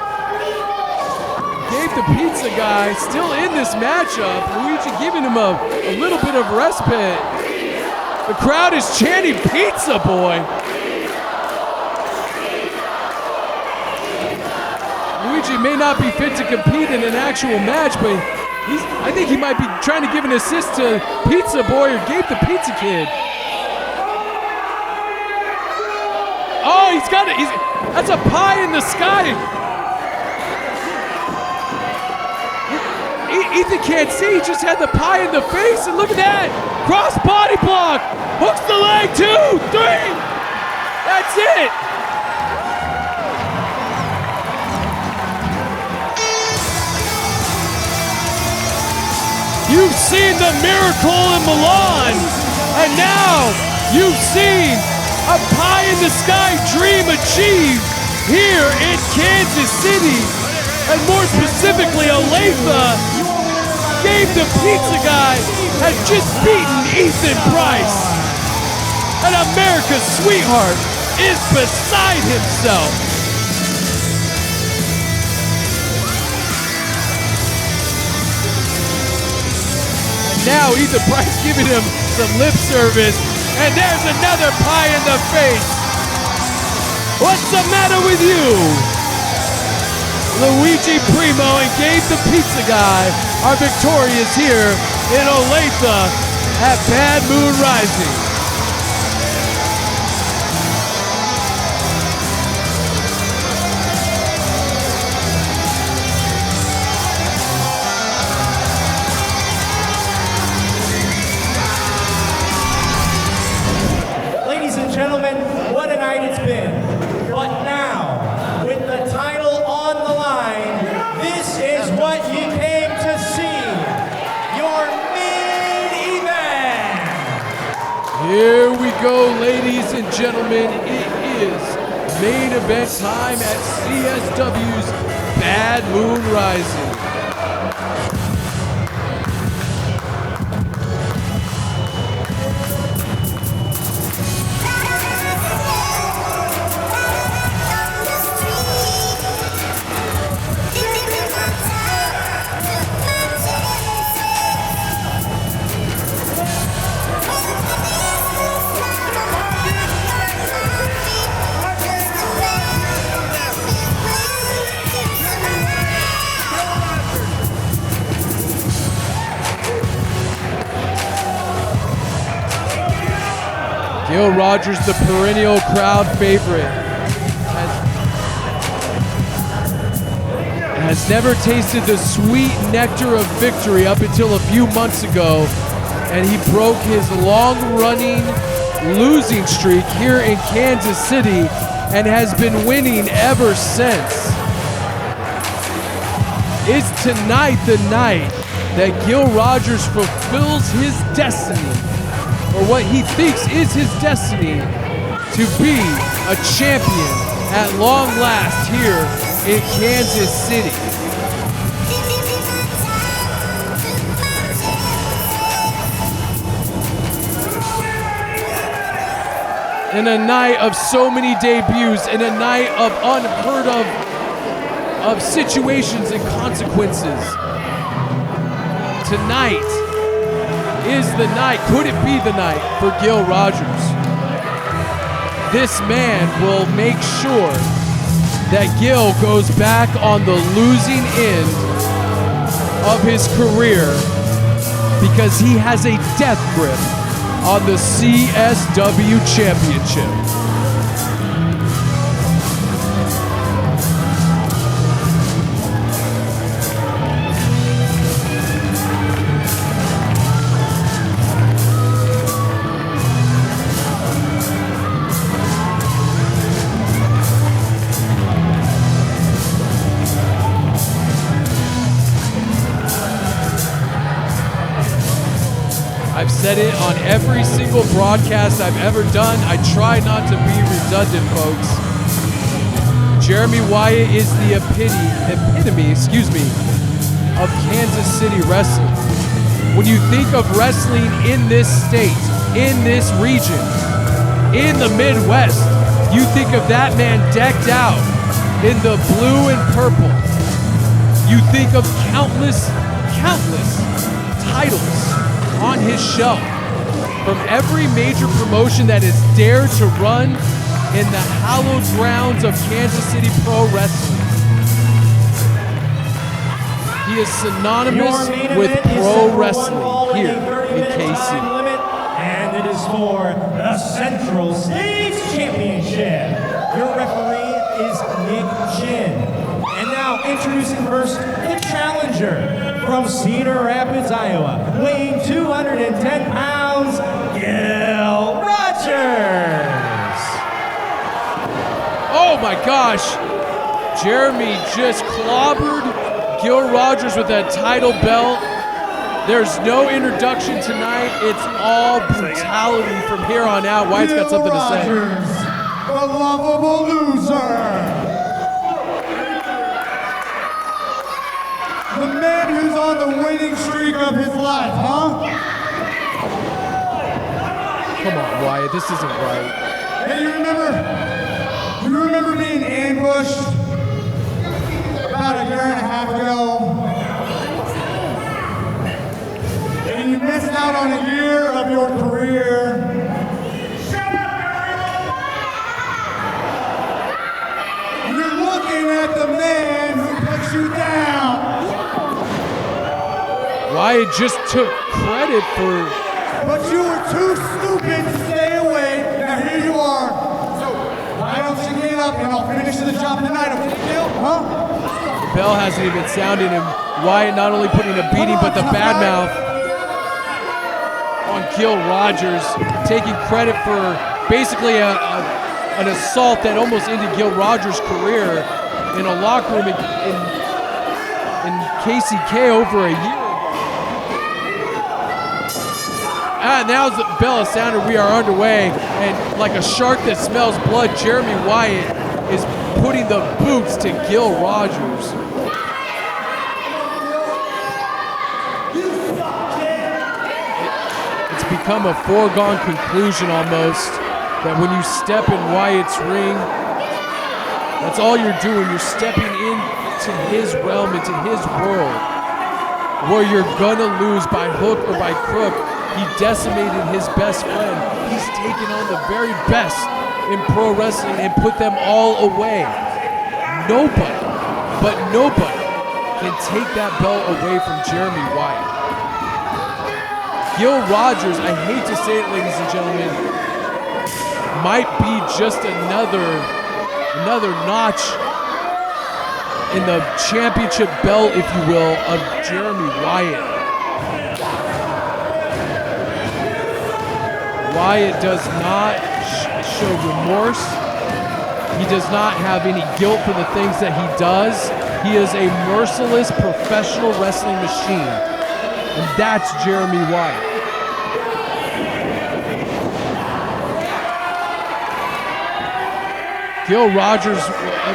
Gave the pizza guy, still in this matchup. Luigi giving him a little bit of respite. The crowd is chanting pizza boy. Luigi may not be fit to compete in an actual match, but I think he might be trying to give an assist to Pizza Boy or Gabe the Pizza Kid. Oh, he's got it. That's a pie in the sky. Ethan can't see, he just had the pie in the face, and look at that! Cross body block! Hooks the leg, 2, 3! That's it! You've seen the miracle in Milan, and now you've seen a pie-in-the-sky dream achieved here in Kansas City, and more specifically, Olathe Gabe the Pizza Guy has just beaten Ethan Price, and America's sweetheart is beside himself. And now Ethan Price giving him some lip service, and there's another pie in the face. What's the matter with you? Luigi, Primo, and Gabe the Pizza Guy are victorious here in Olathe at Bad Moon Rising. Ladies and gentlemen, what a night it's been. But now, with the title on the line, this is what you came to see. Your main event. Here we go, ladies and gentlemen. It is main event time at CSW's Bad Moon Rising. Gil Rogers, the perennial crowd favorite, has never tasted the sweet nectar of victory up until a few months ago, and he broke his long-running losing streak here in Kansas City and has been winning ever since. Is tonight the night that Gil Rogers fulfills his destiny, or what he thinks is his destiny, to be a champion at long last here in Kansas City? In a night of so many debuts, in a night of unheard of situations and consequences, tonight is the night, could it be the night for Gil Rogers? This man will make sure that Gil goes back on the losing end of his career because he has a death grip on the CSW Championship. I've said it on every single broadcast I've ever done. I try not to be redundant, folks. Jeremy Wyatt is the epitome, of Kansas City wrestling. When you think of wrestling in this state, in this region, in the Midwest, you think of that man decked out in the blue and purple. You think of countless titles on his shelf from every major promotion that has dared to run in the hallowed grounds of Kansas City Pro Wrestling. He is synonymous with pro wrestling here in KC. And it is for the Central States Championship. Your referee is Nick Chin. And now introducing first the challenger from Cedar Rapids, Iowa, weighing 210 pounds, Gil Rogers. Oh my gosh, Jeremy just clobbered Gil Rogers with that title belt. There's no introduction tonight. It's all brutality from here on out. Wyatt's got something to say. The lovable loser. The man who's on the winning streak of his life, huh? Come on, Wyatt, this isn't right. Hey, you remember being ambushed about a year and a half ago? And you missed out on a year of your career. Shut up, everyone! You're looking at the man who put you down. Wyatt just took credit for... But you were too stupid to stay away. Now here you are. So why don't you get up and I'll finish the job tonight, okay, Gil? Huh? The bell hasn't even sounded, and Wyatt not only putting a beating, but the bad mouth on Gil Rogers, taking credit for basically an assault that almost ended Gil Rogers' career in a locker room in KCK over a year. Now the bell has sounded, we are underway, and like a shark that smells blood, Jeremy Wyatt is putting the boots to Gil Rogers. It's become a foregone conclusion almost that when you step in Wyatt's ring, that's all you're doing. You're stepping into his realm, into his world, where you're gonna lose by hook or by crook. He decimated his best friend. He's taken on the very best in pro wrestling and put them all away. Nobody can take that belt away from Jeremy Wyatt. Gil Rogers, I hate to say it, ladies and gentlemen, might be just another notch in the championship belt, if you will, of Jeremy Wyatt. Wyatt does not show remorse. He does not have any guilt for the things that he does. He is a merciless professional wrestling machine. And that's Jeremy Wyatt. Gil Rogers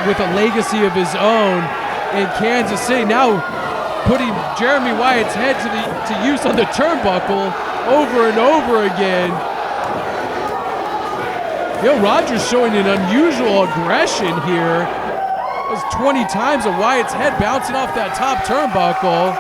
with a legacy of his own in Kansas City, now putting Jeremy Wyatt's head to use on the turnbuckle over and over again. Gil Rogers showing an unusual aggression here. It was 20 times of Wyatt's head bouncing off that top turnbuckle.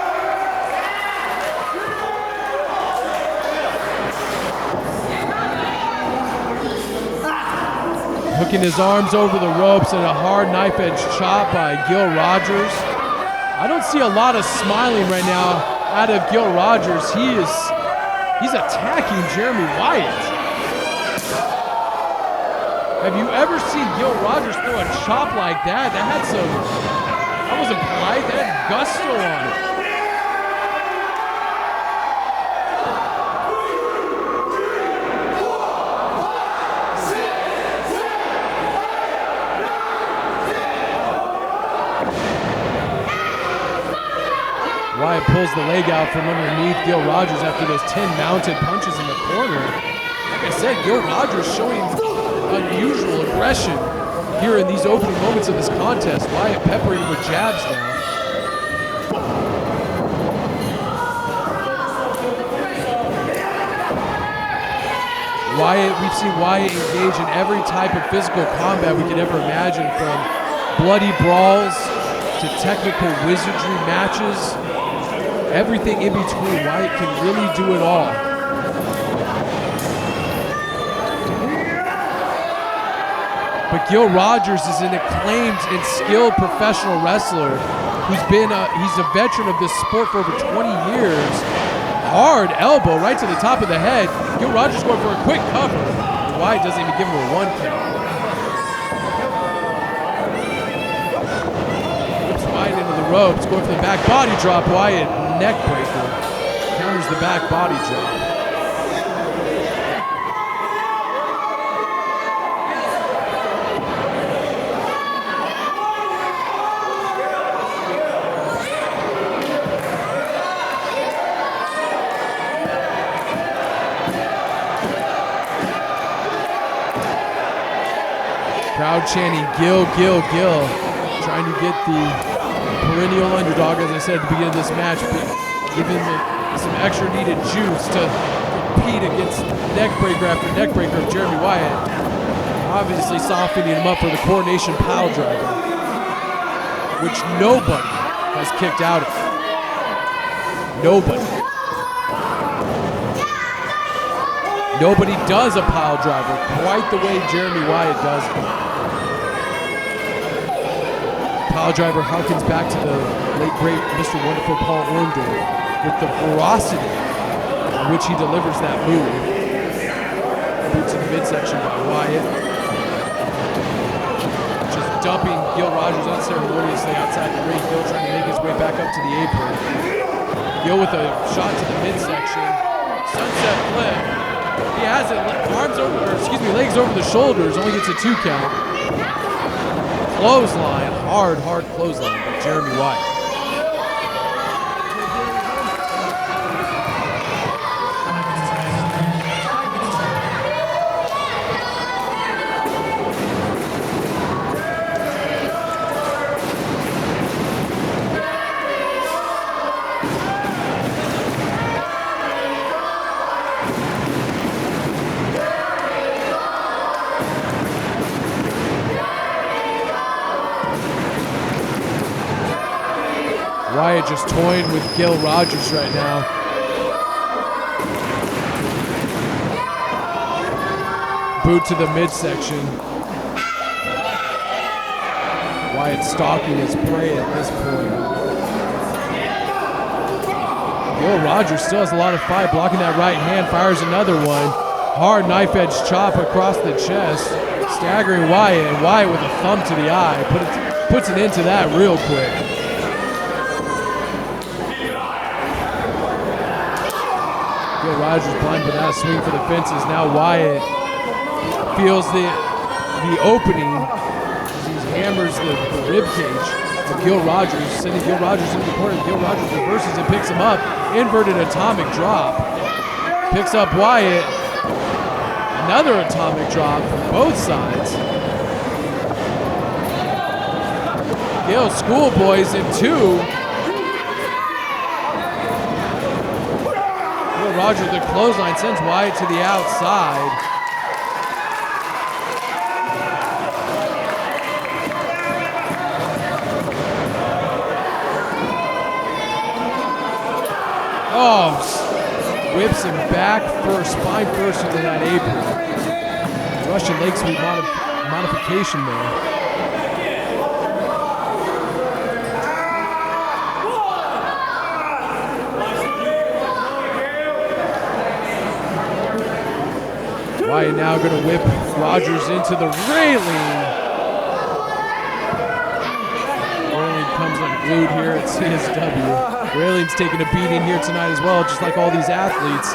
Hooking his arms over the ropes and a hard knife edge chop by Gil Rogers. I don't see a lot of smiling right now out of Gil Rogers. He's attacking Jeremy Wyatt. Have you ever seen Gil Rogers throw a chop like that? That wasn't polite, that had gusto on it. Wyatt pulls the leg out from underneath Gil Rogers after those 10 mounted punches in the corner. Like I said, Gil Rogers showing unusual aggression here in these opening moments of this contest. Wyatt peppering him with jabs now. We've seen Wyatt engage in every type of physical combat we could ever imagine, from bloody brawls to technical wizardry matches. Everything in between. Wyatt can really do it all. But Gil Rogers is an acclaimed and skilled professional wrestler he's a veteran of this sport for over 20 years. Hard elbow right to the top of the head. Gil Rogers going for a quick cover. Wyatt doesn't even give him a 1 count. Whips Wyatt into the ropes, going for the back body drop. Wyatt neck breaker. Counters the back body drop. crowd chanting Gil, Gil, Gil, trying to get the perennial underdog, as I said at the beginning of this match, giving some extra needed juice to compete against neckbreaker after neckbreaker of Jeremy Wyatt. Obviously softening him up for the Coronation Pile Driver, which nobody has kicked out of. Nobody. Nobody does a pile driver quite the way Jeremy Wyatt does it. Pile driver harkens back to the late great Mr. Wonderful Paul Orndorff with the ferocity in which he delivers that move. Boots in the midsection by Wyatt. Just dumping Gil Rogers unceremoniously outside the ring. Gil trying to make his way back up to the apron. Gil with a shot to the midsection. Sunset flip. He has it, legs over the shoulders, only gets a 2 count. Clothesline, hard clothesline by Jeremy Wyatt. Wyatt just toying with Gil Rogers right now. Boot to the midsection. Wyatt stalking his prey at this point. Gil Rogers still has a lot of fight, blocking that right hand, fires another one. Hard knife edge chop across the chest, staggering Wyatt, and Wyatt with a thumb to the eye puts an end to that real quick. Gil Rogers blind without a swing for the fences. Now Wyatt feels the opening as he hammers the rib cage of Gil Rogers, sending Gil Rogers into the corner. Gil Rogers reverses and picks him up. Inverted atomic drop. Picks up Wyatt. Another atomic drop from both sides. Gil schoolboys in 2. Rogers, the clothesline, sends Wyatt to the outside. Oh, whips him back first, spine first into that apron. Russian leg sweep modification there. Wyatt now going to whip Rogers into the railing. Railing comes unglued here at CSW. Railing's taking a beating here tonight as well, just like all these athletes.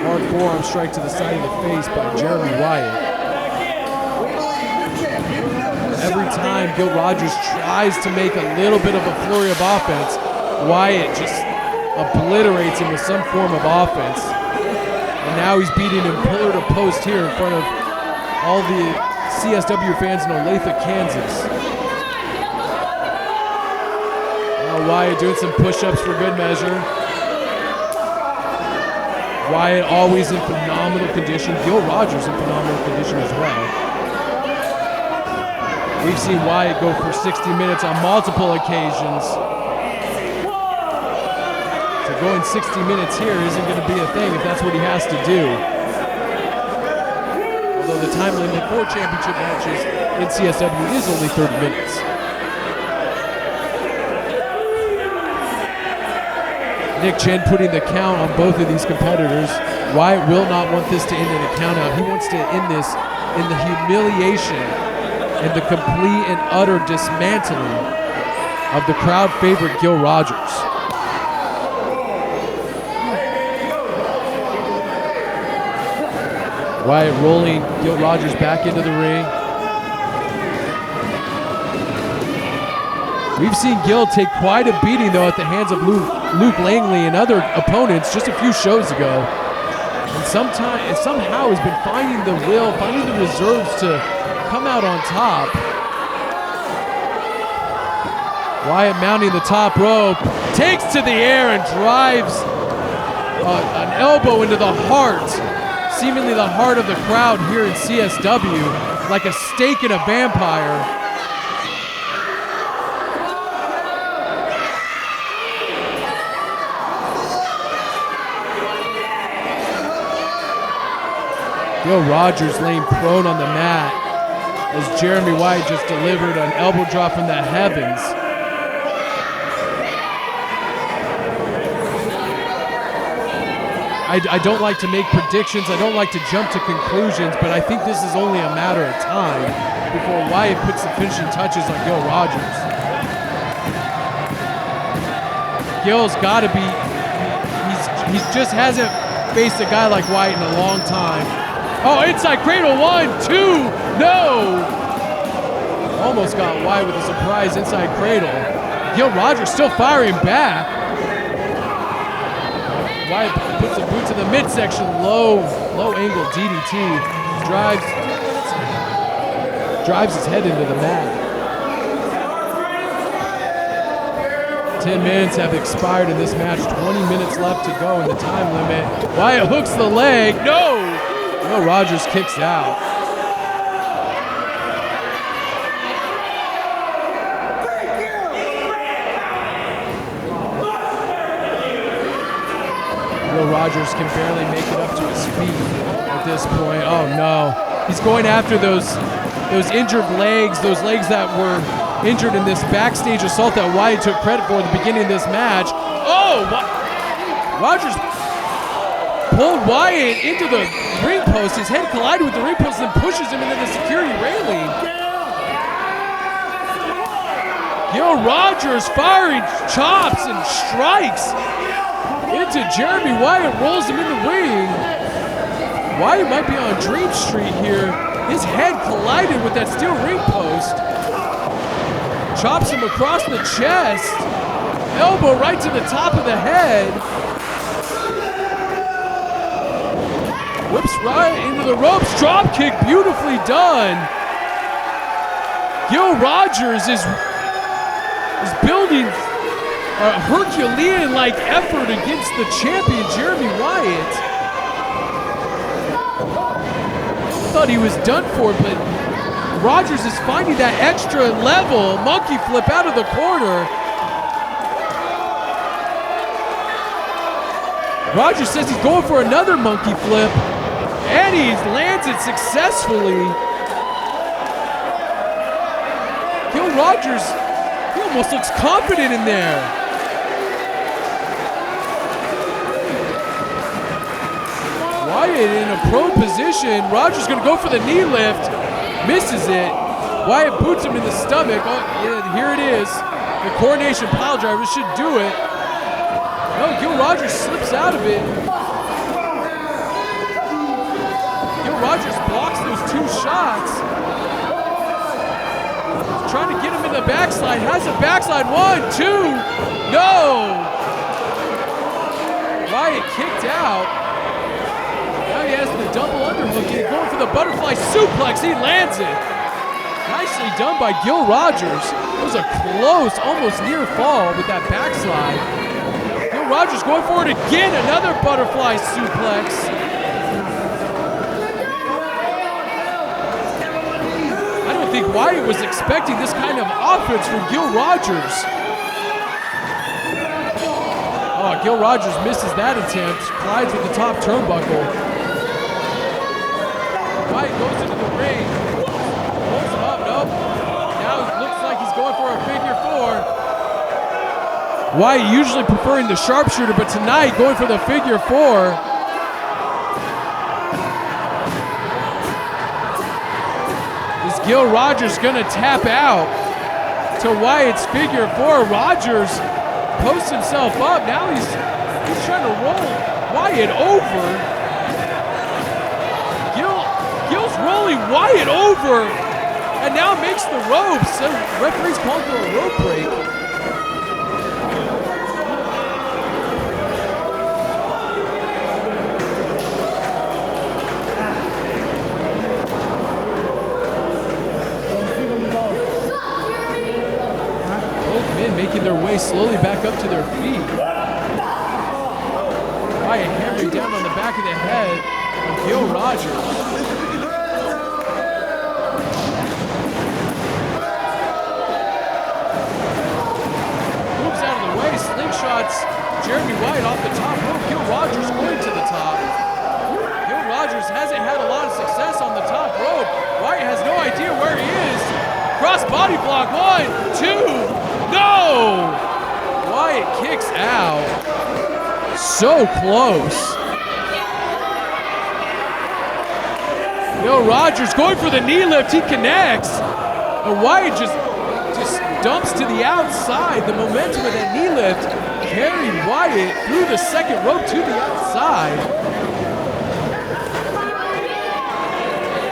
Hard forearm strike to the side of the face by Jeremy Wyatt. Every time Gil Rogers tries to make a little bit of a flurry of offense, Wyatt just obliterates him with some form of offense. And now he's beating him pillar to post here in front of all the CSW fans in Olathe, Kansas. Now Wyatt doing some push-ups for good measure. Wyatt always in phenomenal condition. Gil Rogers in phenomenal condition as well. We've seen Wyatt go for 60 minutes on multiple occasions. So going 60 minutes here isn't going to be a thing if that's what he has to do. Although the time limit for championship matches in CSW is only 30 minutes. Nick Chen putting the count on both of these competitors. Wyatt will not want this to end in a count out. He wants to end this in the humiliation and the complete and utter dismantling of the crowd favorite Gil Rogers. Wyatt rolling Gil Rogers back into the ring. We've seen Gil take quite a beating though at the hands of Luke Langley and other opponents just a few shows ago. And somehow has been finding the will, finding the reserves to come out on top. Wyatt mounting the top rope, takes to the air and drives an elbow into the heart, seemingly the heart of the crowd here in CSW, like a stake in a vampire. Gil Rogers laying prone on the mat as Jeremy Wyatt just delivered an elbow drop from the heavens. I don't like to make predictions. I don't like to jump to conclusions, but I think this is only a matter of time before Wyatt puts the finishing touches on Gil Rogers. Gil's got to be, he just hasn't faced a guy like Wyatt in a long time. Oh, inside cradle, 1, 2, no! Almost got Wyatt with a surprise inside cradle. Gil Rogers still firing back. Wyatt puts a boot to the midsection, low angle DDT. Drives his head into the mat. 10 minutes have expired in this match. 20 minutes left to go in the time limit. Wyatt hooks the leg. No! Gil Rogers kicks out. Gil Rogers can barely make it up to his feet at this point. Oh no. He's going after those injured legs, those legs that were injured in this backstage assault that Wyatt took credit for at the beginning of this match. Oh! Rogers pulled Wyatt into the ring post. His head collided with the ring post and pushes him into the security railing. Gil Rogers firing chops and strikes into Jeremy Wyatt, rolls him in the ring. Wyatt might be on Dream Street here. His head collided with that steel ring post. Chops him across the chest. Elbow right to the top of the head. Whips right into the ropes. Drop kick, beautifully done. Gil Rogers is building a Herculean-like effort against the champion, Jeremy Wyatt. Thought he was done for, but Rogers is finding that extra level. Monkey flip out of the corner. Rogers says he's going for another monkey flip, and he lands it successfully. Gil Rogers, he almost looks confident in there. Wyatt in a prone position. Rogers gonna go for the knee lift, misses it. Wyatt boots him in the stomach. Oh, yeah, here it is. The coronation pile driver should do it. No, Gil Rogers slips out of it. Gil Rogers blocks those 2 shots. Trying to get him in the backslide. Has a backslide. 1, 2. No! Wyatt kicked out. Now he has the double underhook. He's going for the butterfly suplex. He lands it. Nicely done by Gil Rogers. It was a close, almost near fall with that backslide. Gil Rogers going for it again. Another butterfly suplex. I don't think Wyatt was expecting this kind of offense from Gil Rogers. Oh, Gil Rogers misses that attempt. Collides with the top turnbuckle. Wyatt goes into the ring. Pulls him up. Nope. Now it looks like he's going for a figure 4. Wyatt usually preferring the sharpshooter, but tonight going for the figure 4. Is Gil Rogers gonna tap out to Wyatt's figure 4? Rogers posts himself up. Now he's trying to roll Wyatt over. Gil's rolling Wyatt over and now makes the ropes. The referee's calling for a rope break. making their way slowly back up to their feet. Wyatt hammering down on the back of the head of Gil Rogers. Moves out of the way, slingshots Jeremy Wyatt off the top rope. Gil Rogers going to the top. Gil Rogers hasn't had a lot of success on the top rope. Wyatt has no idea where he is. Cross body block, 1, 2, no! Wyatt kicks out. So close. Gil Rogers going for the knee lift, he connects. And Wyatt just dumps to the outside. The momentum of that knee lift carried Wyatt through the second rope to the outside.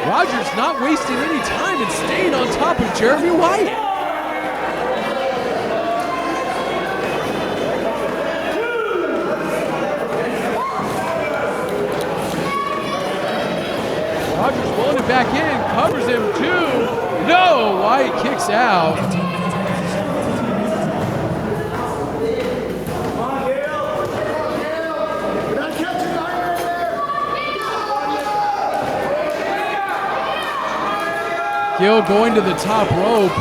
Rogers not wasting any time and staying on top of Jeremy Wyatt. Rogers rolling it back in, covers him too. No, Wyatt kicks out. Gil going to the top rope,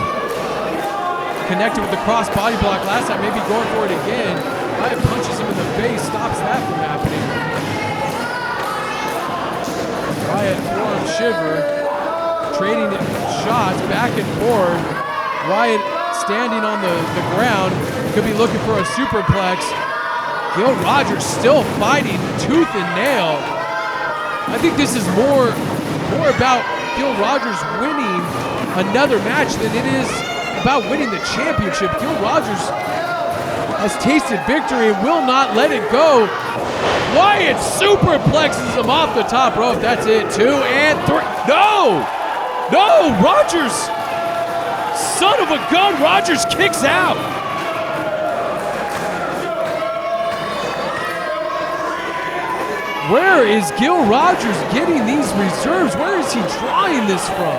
connected with the cross body block last time, maybe going for it again. Wyatt punches him in the face, stops that from happening. Wyatt forearm shiver, trading shots back and forth. Wyatt standing on the ground, could be looking for a superplex. Gil Rogers still fighting tooth and nail. I think this is more about Gil Rogers winning another match than it is about winning the championship. Gil Rogers has tasted victory and will not let it go. Wyatt superplexes him off the top rope. That's it. 2 and 3. No! No! Rogers! Son of a gun! Rogers kicks out. Where is Gil Rogers getting these reserves? Where is he drawing this from?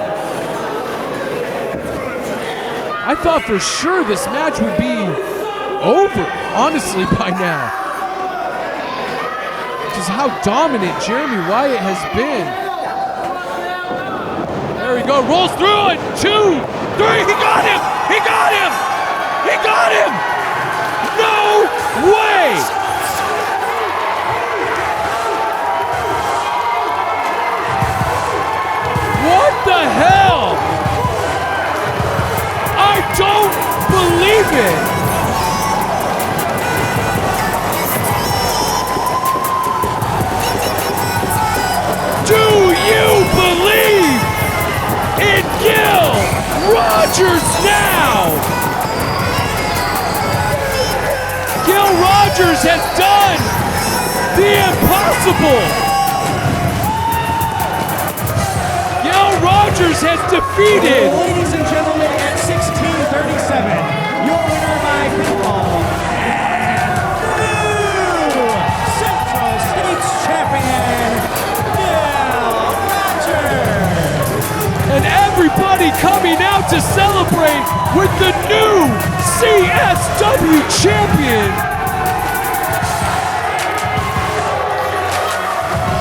I thought for sure this match would be over, honestly, by now. Just how dominant Jeremy Wyatt has been. There we go, rolls through it. 2, 3, he got him! He got him! He got him! No way! What the hell? I don't believe it. Do you believe in Gil Rogers now? Gil Rogers has done the impossible. Rogers has defeated. Ladies and gentlemen, at 16:37, your winner by pinfall and new Central States champion, Gil Rogers. And everybody coming out to celebrate with the new CSW champion.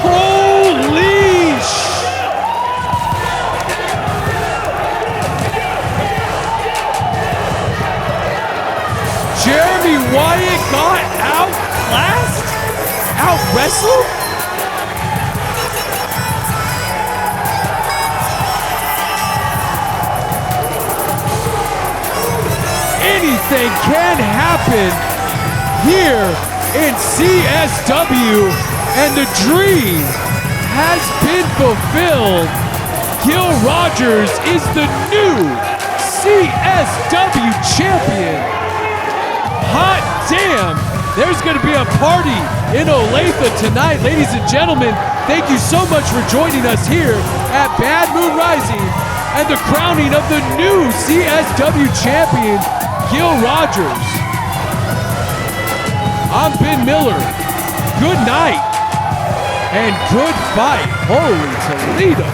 Holy sh! Jeremy Wyatt got outclassed? Out-wrestled? Anything can happen here in CSW, and the dream has been fulfilled. Gil Rogers is the new CSW champion. Hot damn, there's gonna be a party in Olathe tonight. Ladies and gentlemen, thank you so much for joining us here at Bad Moon Rising and the crowning of the new CSW champion, Gil Rogers. I'm Ben Miller. Good night and good fight. Holy Toledo.